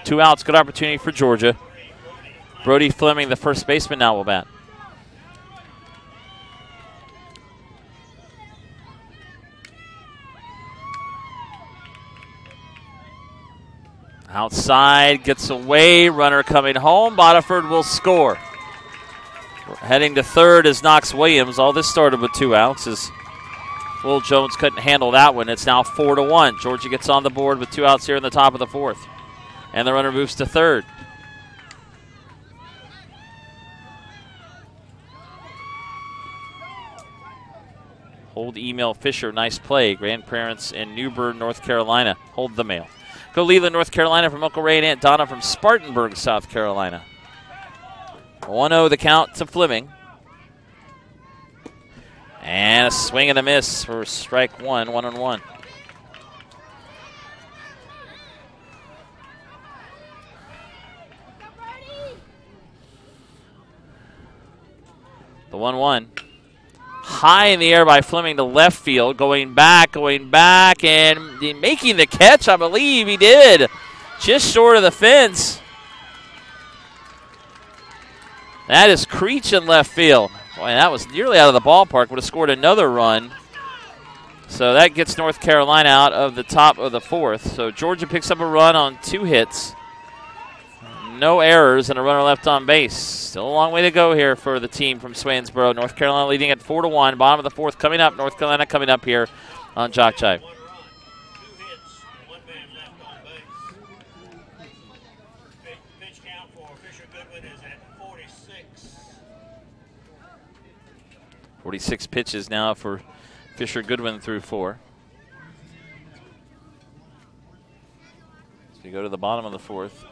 2 outs. Good opportunity for Georgia. Brody Fleming, the first baseman, now will bat. Outside, gets away, runner coming home. Bodiford will score. Heading to third is Knox Williams. All this started with 2 outs as Will Jones couldn't handle that one. It's now 4-1. Georgia gets on the board with 2 outs here in the top of the 4th. And the runner moves to third. Hold email Fisher, nice play. Grandparents in New Bern, North Carolina. Hold the mail. Go Leland, North Carolina from Uncle Ray and Aunt Donna from Spartanburg, South Carolina. 1-0 the count to Fleming. And a swing and a miss for strike 1, 1-1. The 1-1. High in the air by Fleming to left field. Going back, and making the catch, I believe he did. Just short of the fence. That is Creech in left field. Boy, that was nearly out of the ballpark. Would have scored another run. So that gets North Carolina out of the top of the 4th. So Georgia picks up a run on 2 hits. No errors and a runner left on base. Still a long way to go here for the team from Swainsboro. North Carolina leading at 4-1. Bottom of the 4th coming up. North Carolina coming up here on JockJive. 1 run, 2 hits, 1 man left on base. Pitch count for Fisher Goodwin is at 46. 46 pitches now for Fisher Goodwin through 4. We go to the bottom of the fourth.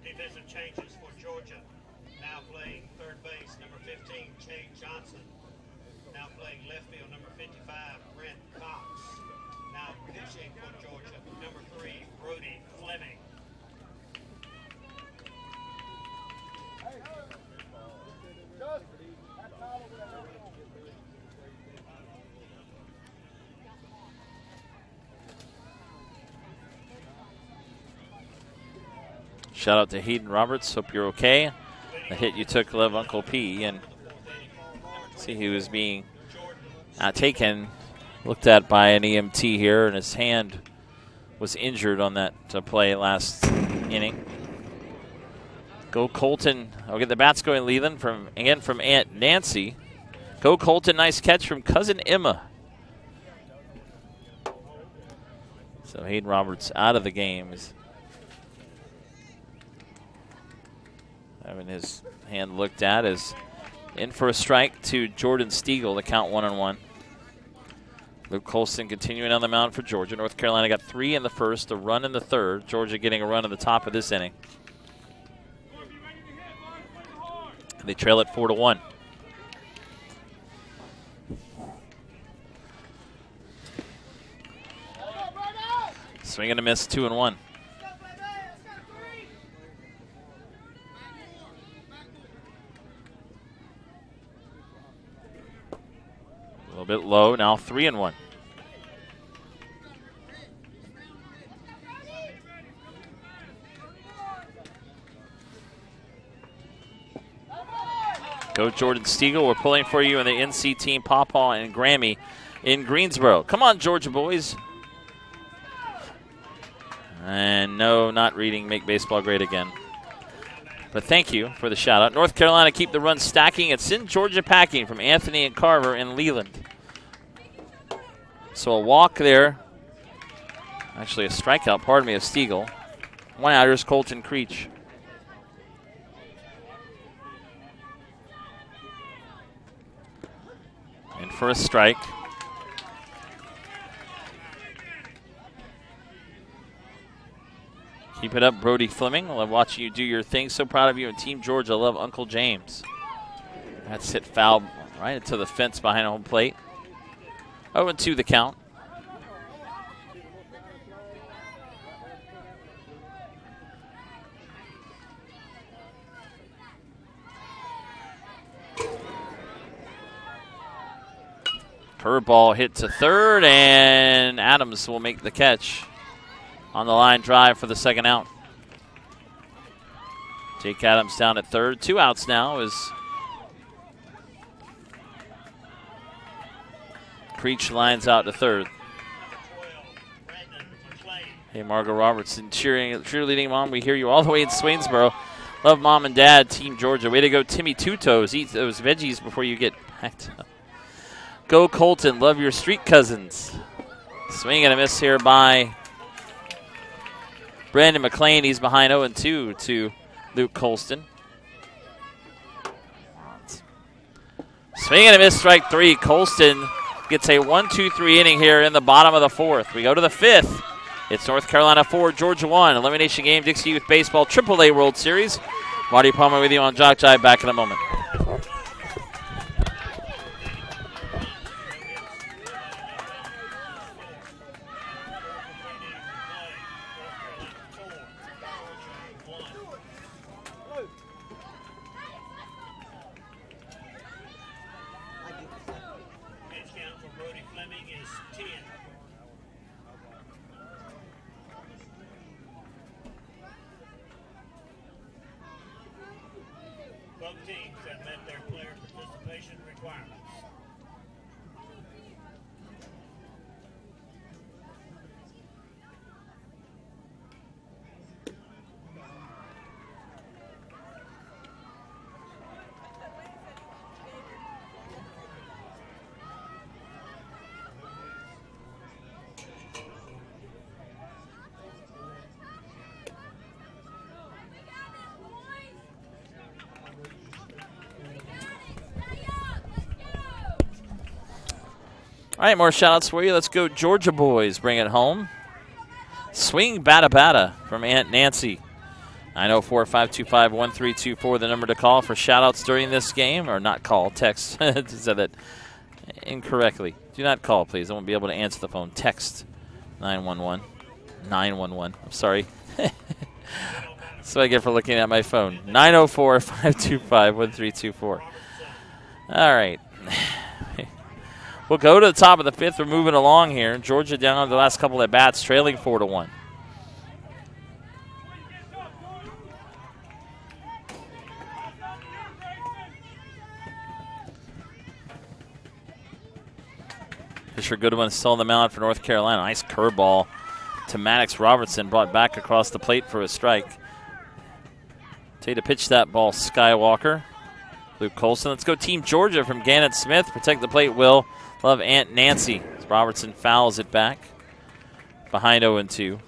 Defensive changes for Georgia. Now playing third base, number 15, Chase Johnson. Now playing left field, number 55, Brent Cox. Now pitching for Georgia, number 3, Brody Fleming. Shout out to Hayden Roberts. Hope you're okay. The hit you took, love Uncle P. And see, he was being taken, looked at by an EMT here, and his hand was injured on that play last inning. Go Colton. I'll get the bats going, Leland, from Aunt Nancy. Go Colton. Nice catch from Cousin Emma. So Hayden Roberts out of the game. Having his hand looked at, is in for a strike to Jordan Stiegel. The count 1-1. Luke Colston continuing on the mound for Georgia. North Carolina got 3 in the first, a run in the third. Georgia getting a run in the top of this inning. And they trail it 4-1. Swing and a miss, 2-1. A little bit low, now 3-1. Go Jordan Stiegel. We're pulling for you in the NC team, Pawpaw and Grammy in Greensboro. Come on, Georgia boys. And no, not reading Make Baseball Great Again. But thank you for the shout out. North Carolina keep the run stacking. It's in Georgia packing from Anthony and Carver in Leland. So a walk there. Actually a strikeout, pardon me, of Stiegel. One outers, Colton Creech. And for a strike. Keep it up, Brody Fleming. I love watching you do your thing. So proud of you and Team Georgia. Love Uncle James. That's hit foul right into the fence behind home plate. 0-2 the count. Curveball hit to third, and Adams will make the catch on the line drive for the second out. Jake Adams down at third. 2 outs now as Creech lines out to third. Hey, Margot Robertson cheerleading mom. We hear you all the way in Swainsboro. Love mom and dad, Team Georgia. Way to go, Timmy Two Toes. Eat those veggies before you get packed up. Go Colton. Love your street cousins. Swing and a miss here by Brandon McLean. He's behind 0-2 to Luke Colston. Swing and a miss, strike 3. Colston gets a 1-2-3 inning here in the bottom of the fourth. We go to the fifth. It's North Carolina 4, Georgia 1. Elimination game, Dixie Youth Baseball AAA World Series. Marty Palmer with you on JockJive. Back in a moment. Both teams have met their player participation requirements. All right, more shout-outs for you. Let's go Georgia boys. Bring it home. Swing Bada Bada from Aunt Nancy. 904-525-1324, the number to call for shout-outs during this game. Or not call, text. Said that incorrectly. Do not call, please. I won't be able to answer the phone. Text 911. 911. I'm sorry. That's what I get for looking at my phone. 904-525-1324. All right. We'll go to the top of the fifth. We're moving along here. Georgia down the last couple at bats, trailing 4-1. Fisher Goodwin still on the mound for North Carolina. Nice curveball to Maddox Robertson, brought back across the plate for a strike. Tell you to pitch that ball, Skywalker. Luke Colson. Let's go Team Georgia from Gannett Smith. Protect the plate, Will. Love Aunt Nancy. As Robertson fouls it back. Behind 0-2.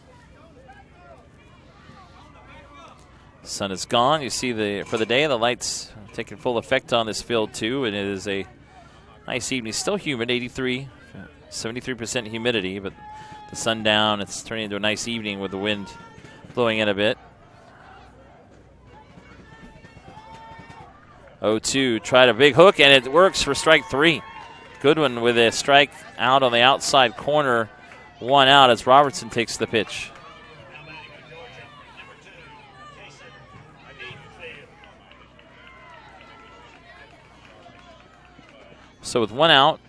Sun is gone. You see for the day, the lights taking full effect on this field too, and it is a nice evening. Still humid, 73% humidity, but the sun down. It's turning into a nice evening with the wind blowing in a bit. 0-2, tried a big hook, and it works for strike 3. Goodwin with a strike out on the outside corner. 1 out as Robertson takes the pitch. So with 1 out,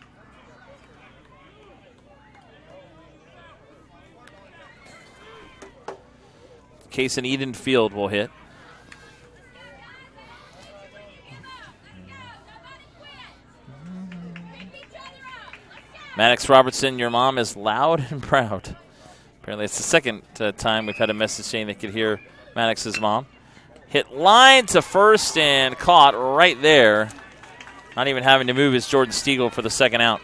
Case in Eden Field will hit. Maddox Robertson, your mom is loud and proud. Apparently it's the second time we've had a message saying they could hear Maddox's mom. Hit line to first and caught right there. Not even having to move is Jordan Stiegel for the second out.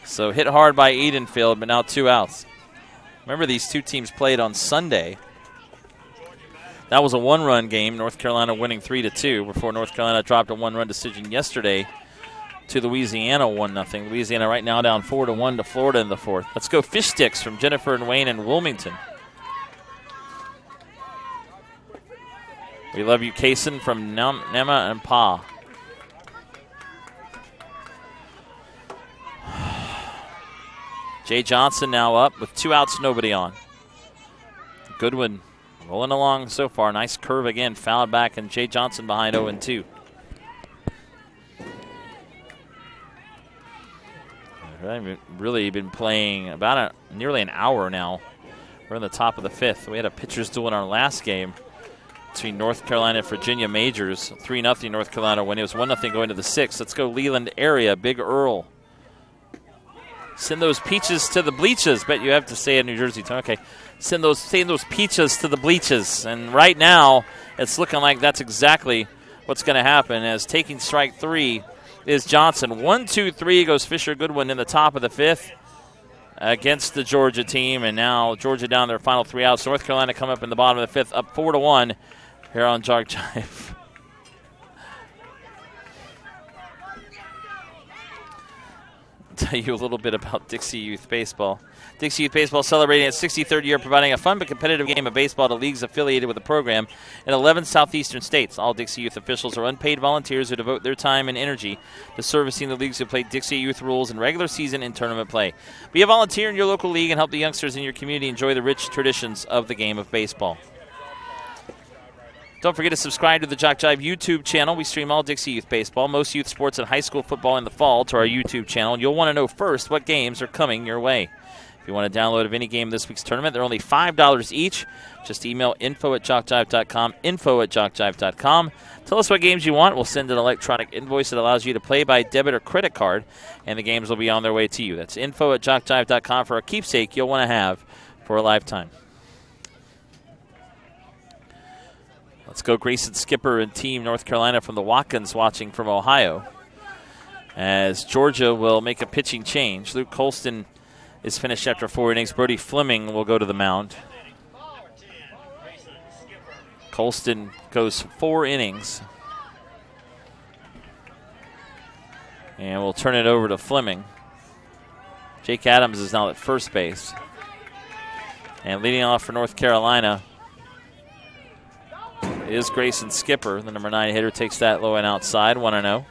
So hit hard by Edenfield, but now 2 outs. Remember, these two teams played on Sunday. That was a 1-run game, North Carolina winning 3-2 before North Carolina dropped a 1-run decision yesterday to Louisiana 1-0. Louisiana right now down 4-1 to Florida in the 4th. Let's go Fish Sticks from Jennifer and Wayne in Wilmington. We love you, Kaysen from Nema and Pa. Jay Johnson now up with 2 outs, nobody on. Goodwin rolling along so far. Nice curve again, fouled back, and Jay Johnson behind 0-2. I've really been playing about nearly an hour now. We're in the top of the 5th. We had a pitcher's duel in our last game between North Carolina and Virginia Majors. 3-0 North Carolina when it was 1-0 going to the 6th. Let's go Leland area, Big Earl. Send those peaches to the bleachers. Bet you have to say it in New Jersey. Okay. Send those peaches to the bleachers. And right now, it's looking like that's exactly what's going to happen, as taking strike 3 is Johnson. 1-2-3 goes Fisher Goodwin in the top of the 5th against the Georgia team. And now Georgia down their final 3 outs. North Carolina come up in the bottom of the 5th, up 4-1 here on JockJive. Tell you a little bit about Dixie Youth Baseball. Dixie Youth Baseball celebrating its 63rd year, providing a fun but competitive game of baseball to leagues affiliated with the program in 11 southeastern states. All Dixie Youth officials are unpaid volunteers who devote their time and energy to servicing the leagues who play Dixie Youth rules in regular season and tournament play. Be a volunteer in your local league and help the youngsters in your community enjoy the rich traditions of the game of baseball. Don't forget to subscribe to the JockJive YouTube channel. We stream all Dixie Youth Baseball, most youth sports, and high school football in the fall to our YouTube channel. And you'll want to know first what games are coming your way. If you want a download of any game this week's tournament, they're only $5 each. Just email info@jockjive.com, info@jockjive.com. Tell us what games you want. We'll send an electronic invoice that allows you to play by debit or credit card, and the games will be on their way to you. That's info@jockjive.com for a keepsake you'll want to have for a lifetime. Let's go Grayson Skipper and team North Carolina from the Watkins watching from Ohio. As Georgia will make a pitching change. Luke Colston is finished after 4 innings. Brody Fleming will go to the mound. Colston goes 4 innings. And we'll turn it over to Fleming. Jake Adams is now at first base. And leading off for North Carolina is Grayson Skipper. The number 9 hitter takes that low and outside, 1-0.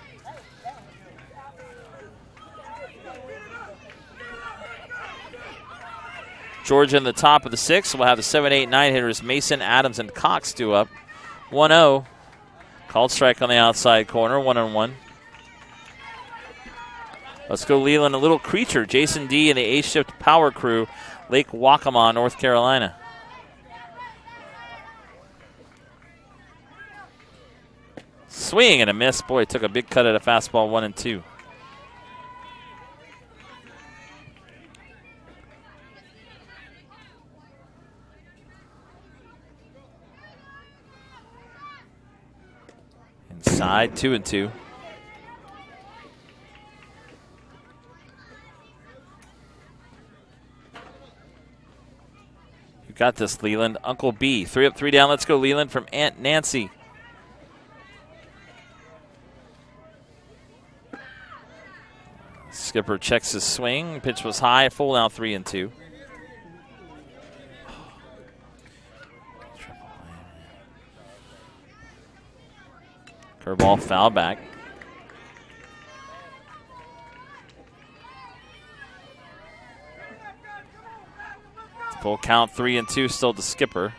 Georgia in the top of the 6th. We'll have the 7, 8, 9 hitters Mason, Adams, and Cox due up. 1-0. Called strike on the outside corner, 1-1. Let's go Leland, a little creature. Jason D. and the A-Shift Power Crew, Lake Waccamaw, North Carolina. Swing and a miss. Boy, took a big cut at a fastball, 1-2. Inside, 2-2. You got this, Leland. Uncle B. 3 up, 3 down. Let's go, Leland, from Aunt Nancy. Skipper checks his swing. Pitch was high. Full now, 3-2. Curveball, foul back. Full count, 3-2, still to Skipper.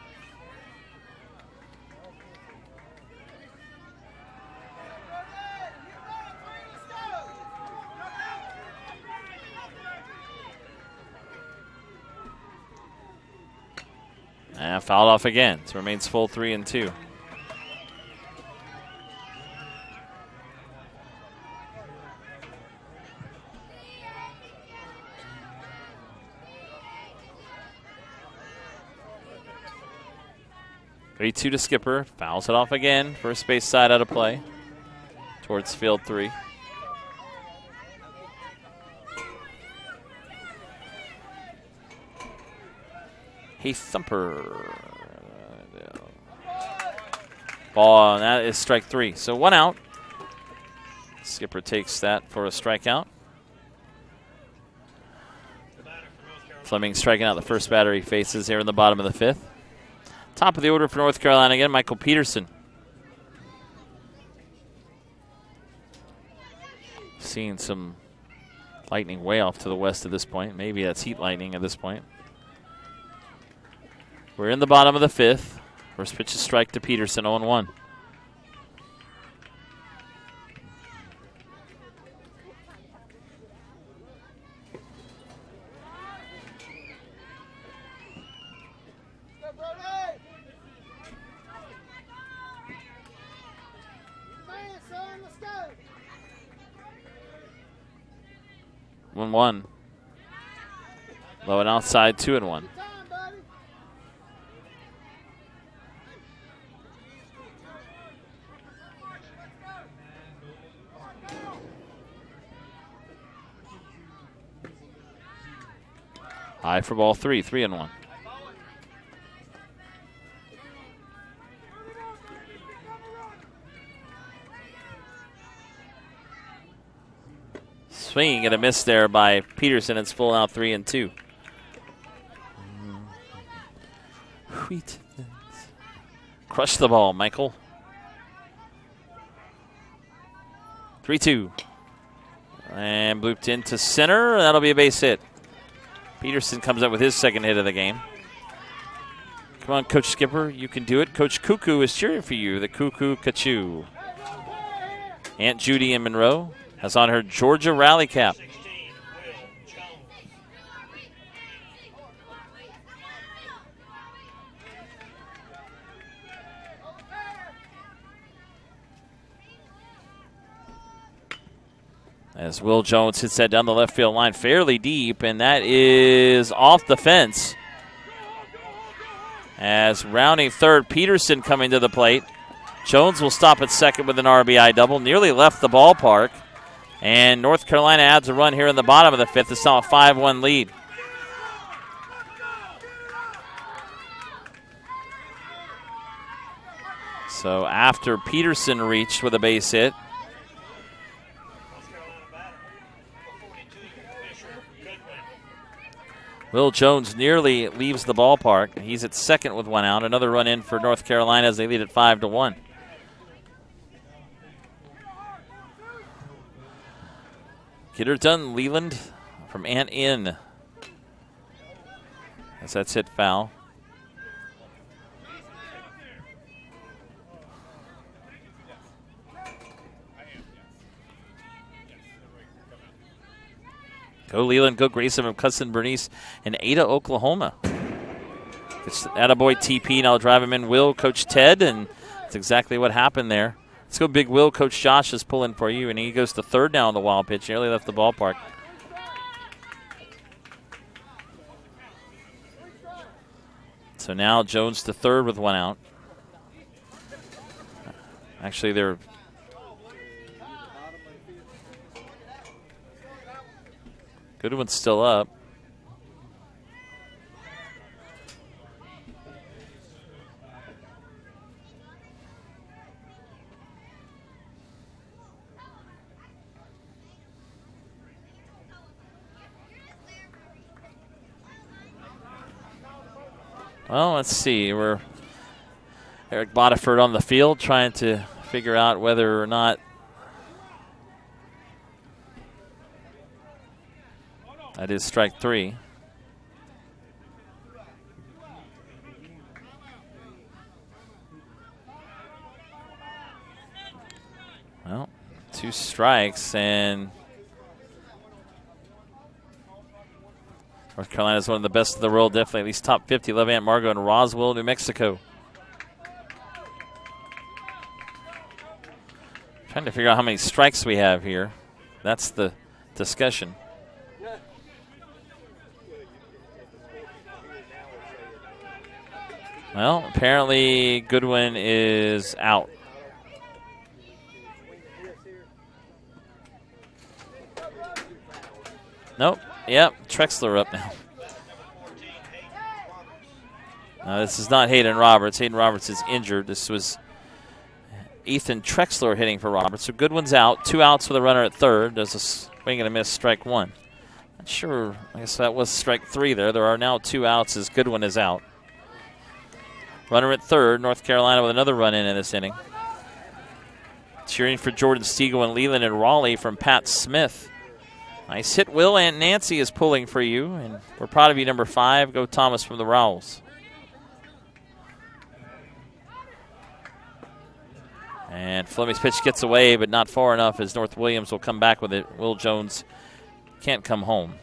And fouled off again. So remains full, 3-2. Three-2 to Skipper. Fouls it off again. First base side out of play. Towards field 3. Hey, thumper. Ball, and that is strike 3. So 1 out. Skipper takes that for a strikeout. Fleming striking out the first batter he faces here in the bottom of the 5th. Top of the order for North Carolina again, Michael Peterson. Seeing some lightning way off to the west at this point. Maybe that's heat lightning at this point. We're in the bottom of the 5th. First pitch is strike to Peterson, 0-1. One. Low and outside, 2-1. High for ball 3, 3-1. Swinging and a miss there by Peterson. It's full out, 3-2. Crush the ball, Michael. 3-2. And blooped into center. That'll be a base hit. Peterson comes up with his second hit of the game. Come on, Coach Skipper. You can do it. Coach Cuckoo is cheering for you. The Cuckoo Cachoo. Aunt Judy in Monroe has on her Georgia rally cap. As Will Jones hits that down the left field line fairly deep, and that is off the fence. As rounding third, Peterson coming to the plate. Jones will stop at second with an RBI double. Nearly left the ballpark. And North Carolina adds a run here in the bottom of the 5th. It's now a 5-1 lead. So after Peterson reached with a base hit, Will Jones nearly leaves the ballpark. He's at second with 1 out. Another run in for North Carolina as they lead at 5-1. Get her done, Leland, from Ant In. As that's hit foul. Go Leland, go Grayson from Cusson Bernice in Ada, Oklahoma. It's attaboy TP, now drive him in. Will, Coach Ted, and that's exactly what happened there. Let's go big Will. Coach Josh is pulling for you, and he goes to third now on the wild pitch. Nearly left the ballpark. So now Jones to third with 1 out. Actually, they're Goodwin's still up. Well, let's see. We're Eric Bodiford on the field trying to figure out whether or not that is strike 3. Well, 2 strikes, and North Carolina is one of the best in the world, definitely at least top 50. Love Aunt Margot in Roswell, New Mexico. Trying to figure out how many strikes we have here. That's the discussion. Well, apparently Goodwin is out. Nope. Yep, Trexler up now. This is not Hayden Roberts. Hayden Roberts is injured. This was Ethan Trexler hitting for Roberts. So Goodwin's out. 2 outs with a runner at third. There's a swing and a miss, strike 1. Not sure. I guess that was strike 3 there. There are now 2 outs as Goodwin is out. Runner at third. North Carolina with another run in this inning. Cheering for Jordan Stiegel and Leland and Raleigh from Pat Smith. Nice hit, Will. Aunt Nancy is pulling for you, and we're proud of you, number 5. Go Thomas from the Rowells. And Fleming's pitch gets away, but not far enough as North Williams will come back with it. Will Jones can't come home.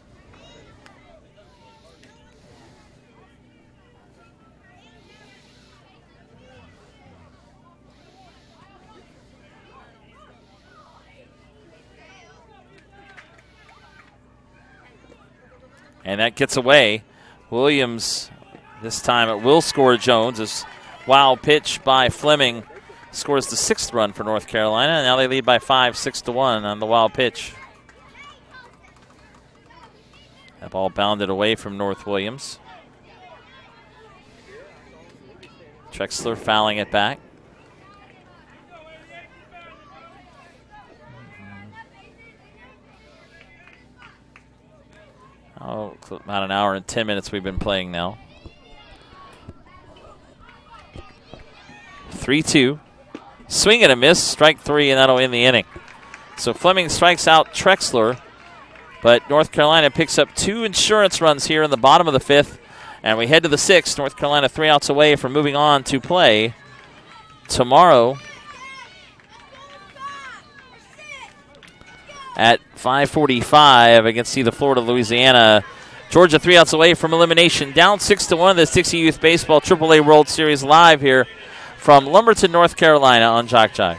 And that gets away. Williams, this time it will score Jones. This wild pitch by Fleming scores the 6th run for North Carolina. And now they lead by 5, 6-1 on the wild pitch. That ball bounded away from North Williams. Trexler fouling it back. Oh, about an hour and 10 minutes we've been playing now. 3-2. Swing and a miss, strike 3, and that'll end the inning. So Fleming strikes out Trexler, but North Carolina picks up 2 insurance runs here in the bottom of the 5th, and we head to the 6th. North Carolina 3 outs away from moving on to play tomorrow at 5:45 against either Florida, Louisiana. Georgia 3 outs away from elimination. Down 6-1. The Dixie Youth Baseball AAA World Series live here from Lumberton, North Carolina on JockJive.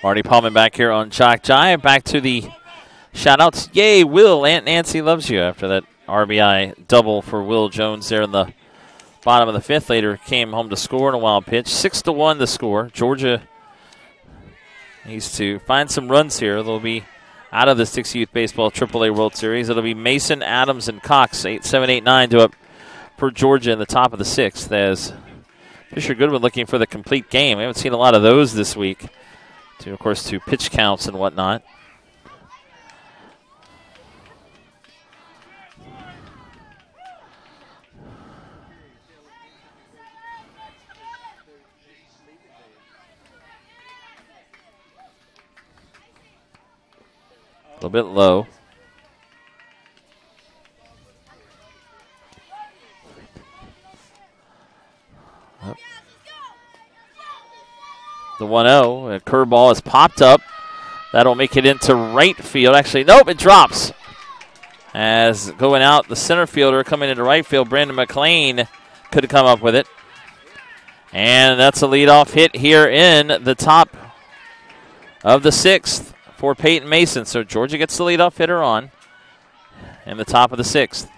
Marty Paulman back here on JockJive. Back to the shout-outs. Yay, Will. Aunt Nancy loves you after that RBI double for Will Jones there in the bottom of the fifth. Later came home to score in a wild pitch. 6-1 the score. Georgia needs to find some runs here. They'll be out of the Dixie Youth Baseball AAA World Series. It'll be Mason, Adams, and Cox. 8, 7, 8, 9 to up for Georgia in the top of the sixth as Fisher Goodwin looking for the complete game. We haven't seen a lot of those this week, of course, to pitch counts and whatnot. A little bit low. The 1-0. A curveball is popped up. That'll make it into right field. Actually, nope, it drops. As going out, the center fielder coming into right field, Brandon McLean, could have come up with it. And that's a leadoff hit here in the top of the sixth for Peyton Mason. So Georgia gets the leadoff hitter on in the top of the sixth.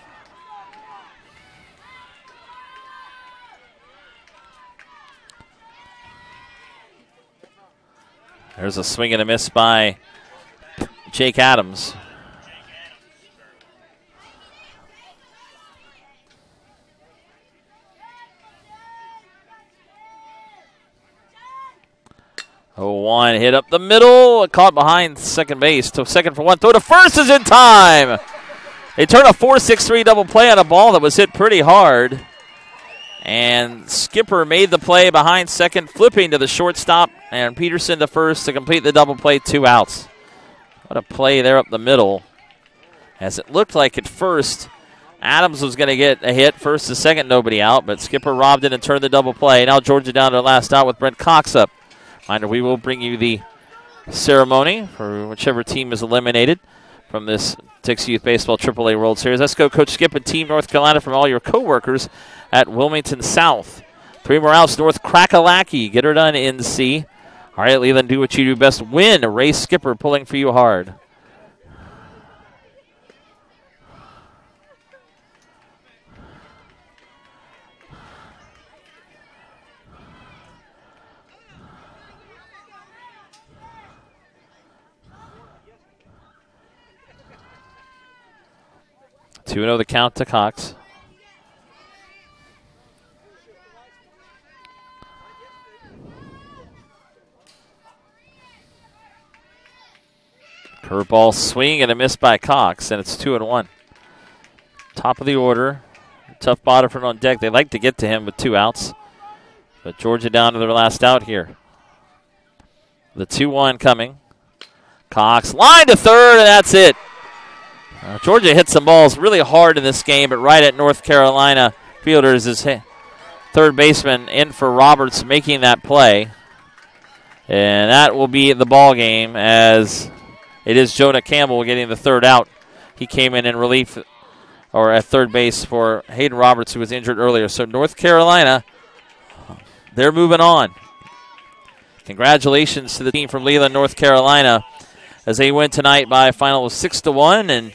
There's a swing and a miss by Jake Adams. Oh, one hit up the middle, caught behind second base. To second for one, throw to first is in time. They turn a 4-6-3 double play on a ball that was hit pretty hard. And Skipper made the play behind second, flipping to the shortstop, and Peterson to first to complete the double play, 2 outs. What a play there up the middle. As it looked like at first, Adams was going to get a hit, first to second, nobody out, but Skipper robbed it and turned the double play. Now Georgia down to their last out with Brent Cox up. Reminder, we will bring you the ceremony for whichever team is eliminated from this Dixie Youth Baseball AAA World Series. Let's go, Coach Skip and Team North Carolina, from all your co-workers at Wilmington South. 3 more outs, North Crackalacky. Get her done, NC. All right, Leland, do what you do best. Win. Ray Skipper pulling for you hard. Two 2-0 the count to Cox. Curveball swing and a miss by Cox, and it's 2-1. Top of the order. Tough bottom on deck. They like to get to him with 2 outs. But Georgia down to their last out here. The 2-1 coming. Cox line to third, and that's it. Georgia hit some balls really hard in this game, but right at North Carolina fielders is third baseman in for Roberts making that play. And that will be the ball game, as it is Jonah Campbell getting the third out. He came in relief, or at third base, for Hayden Roberts, who was injured earlier. So North Carolina, they're moving on. Congratulations to the team from Leland, North Carolina, as they win tonight by a final of 6-1. And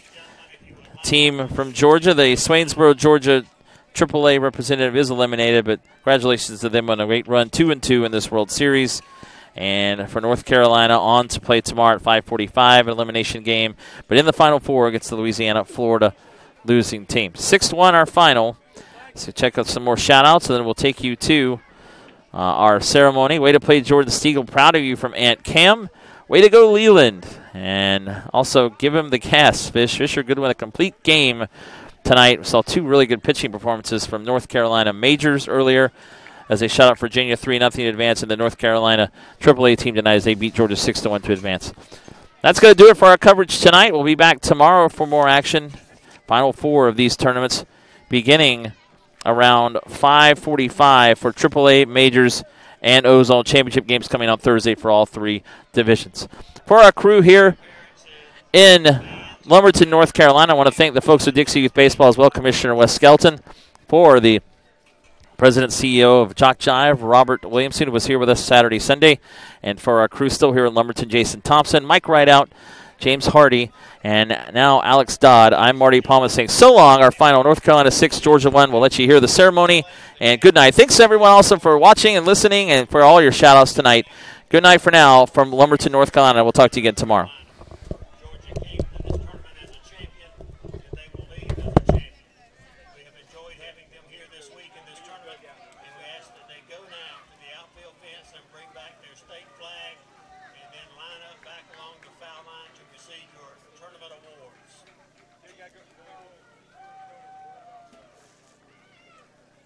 team from Georgia, the Swainsboro, Georgia AAA representative, is eliminated, but congratulations to them on a great run, 2-2 in this World Series. And for North Carolina, on to play tomorrow at 5:45, an elimination game. But in the Final Four against the Louisiana-Florida losing team. 6-1 our final. So check out some more shout-outs, and then we'll take you to our ceremony. Way to play, Jordan Stiegel. Proud of you from Aunt Cam. Way to go, Leland. And also give him the gas, Fish. Fisher Goodwin, a complete game tonight. We saw 2 really good pitching performances from North Carolina Majors earlier, as they shut out Virginia 3-0 to advance, and the North Carolina AAA team tonight as they beat Georgia 6-1 to advance. That's going to do it for our coverage tonight. We'll be back tomorrow for more action. Final 4 of these tournaments beginning around 5:45 for AAA Majors and Ozone Championship games coming on Thursday for all 3 divisions. For our crew here in Lumberton, North Carolina, I want to thank the folks at Dixie Youth Baseball as well, Commissioner Wes Skelton, for the President CEO of JockJive, Robert Williamson, who was here with us Saturday, Sunday. And for our crew still here in Lumberton, Jason Thompson, Mike Rideout, James Hardy, and now Alex Dodd. I'm Marty Palma saying so long. Our final, North Carolina 6, Georgia 1. We'll let you hear the ceremony. And good night. Thanks, everyone, also for watching and listening and for all your shout-outs tonight. Good night for now from Lumberton, North Carolina. We'll talk to you again tomorrow. Georgia came to this tournament as a champion, and they will leave as a champion. We have enjoyed having them here this week in this tournament, and we ask that they go now to the outfield fence and bring back their state flag, and then line up back along the foul line to receive your tournament awards.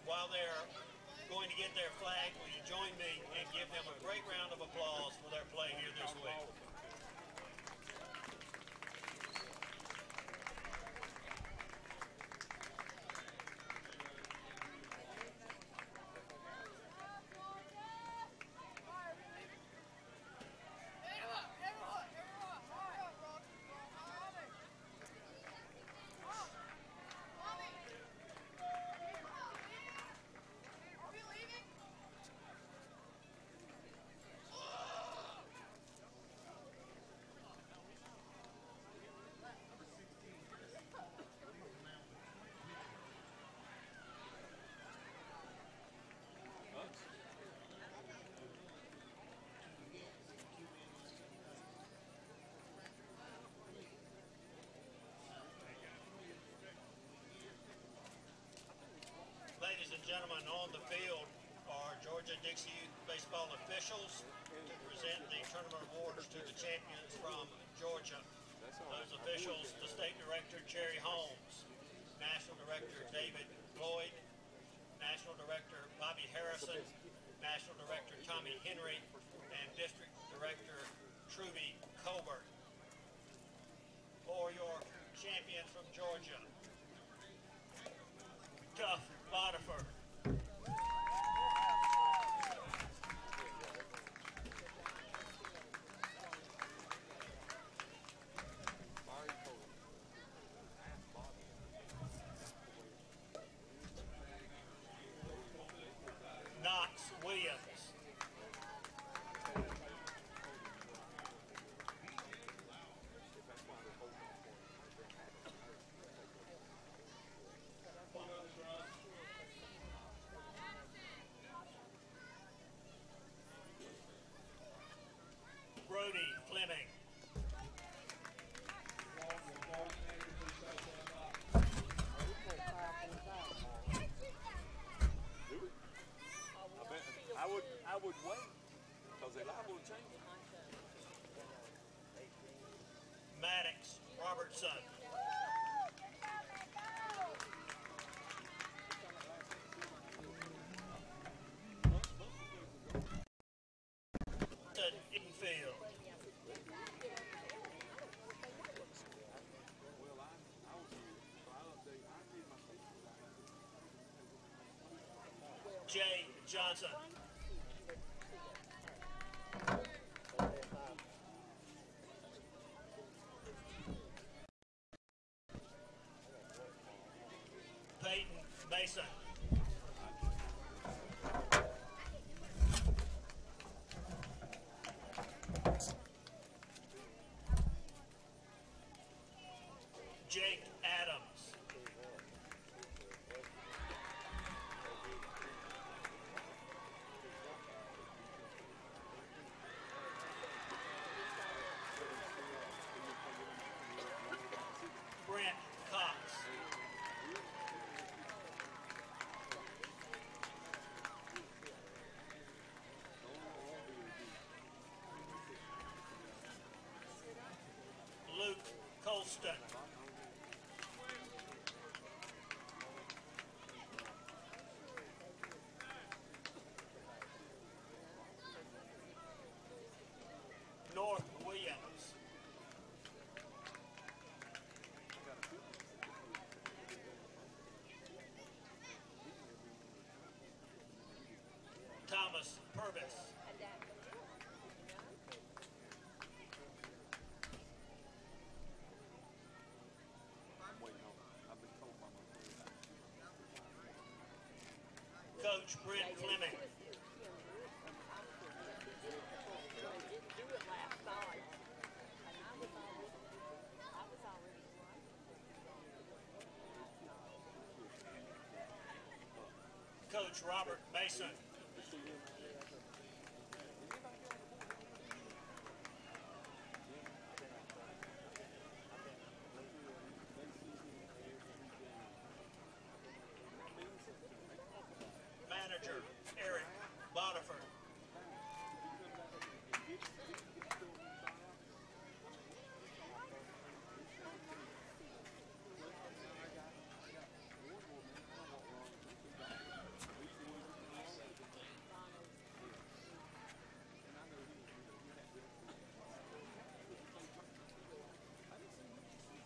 While they're going to get their flag, will you join me and give them a great round of applause for their play here this week? Ladies and gentlemen, on the field are Georgia-Dixie Youth Baseball officials to present the tournament awards to the champions from Georgia. Those officials, the State Director, Jerry Holmes, National Director, David Lloyd, National Director, Bobby Harrison, National Director, Tommy Henry, and District Director, Truby Colbert. For your champions from Georgia, Tough Botifer. Knox Williams. Brody Fleming. I would wait because they liable to change it. Maddox Robertson. Edenfield. Jay Johnson. Peyton Mason. Jake Adams. Brent Cox. Coach Brent Fleming. Coach Robert Mason. Manager Eric Bodiford.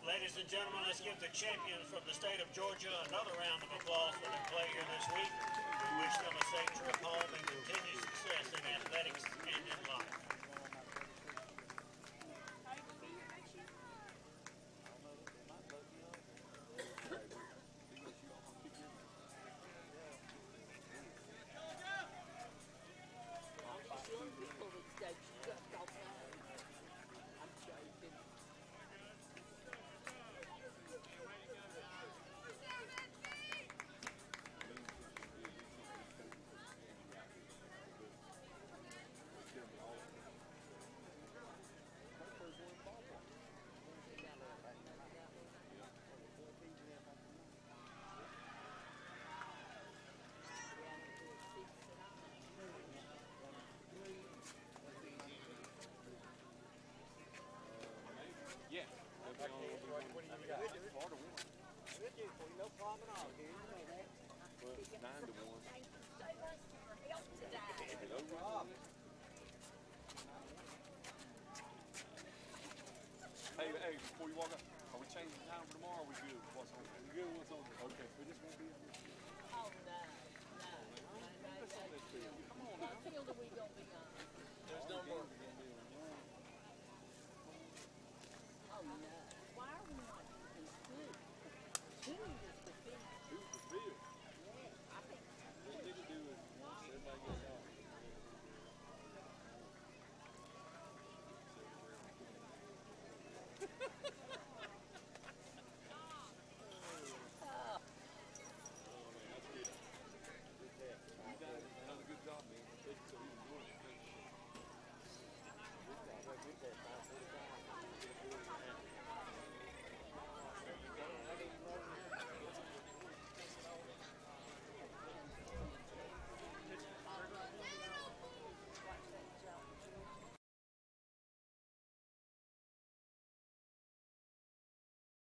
Ladies and gentlemen, let's give the champions from the state of Georgia another round of applause for their play here this week. We wish them a safe trip home and continued success in athletics and in life. Yeah. What do you got? No problem at all, dude. You know that. Well, 9-1. No problem. Hey, before you walk up, are we changing the time for tomorrow? Or are we good? What's on? We good. What's on? Okay. We just want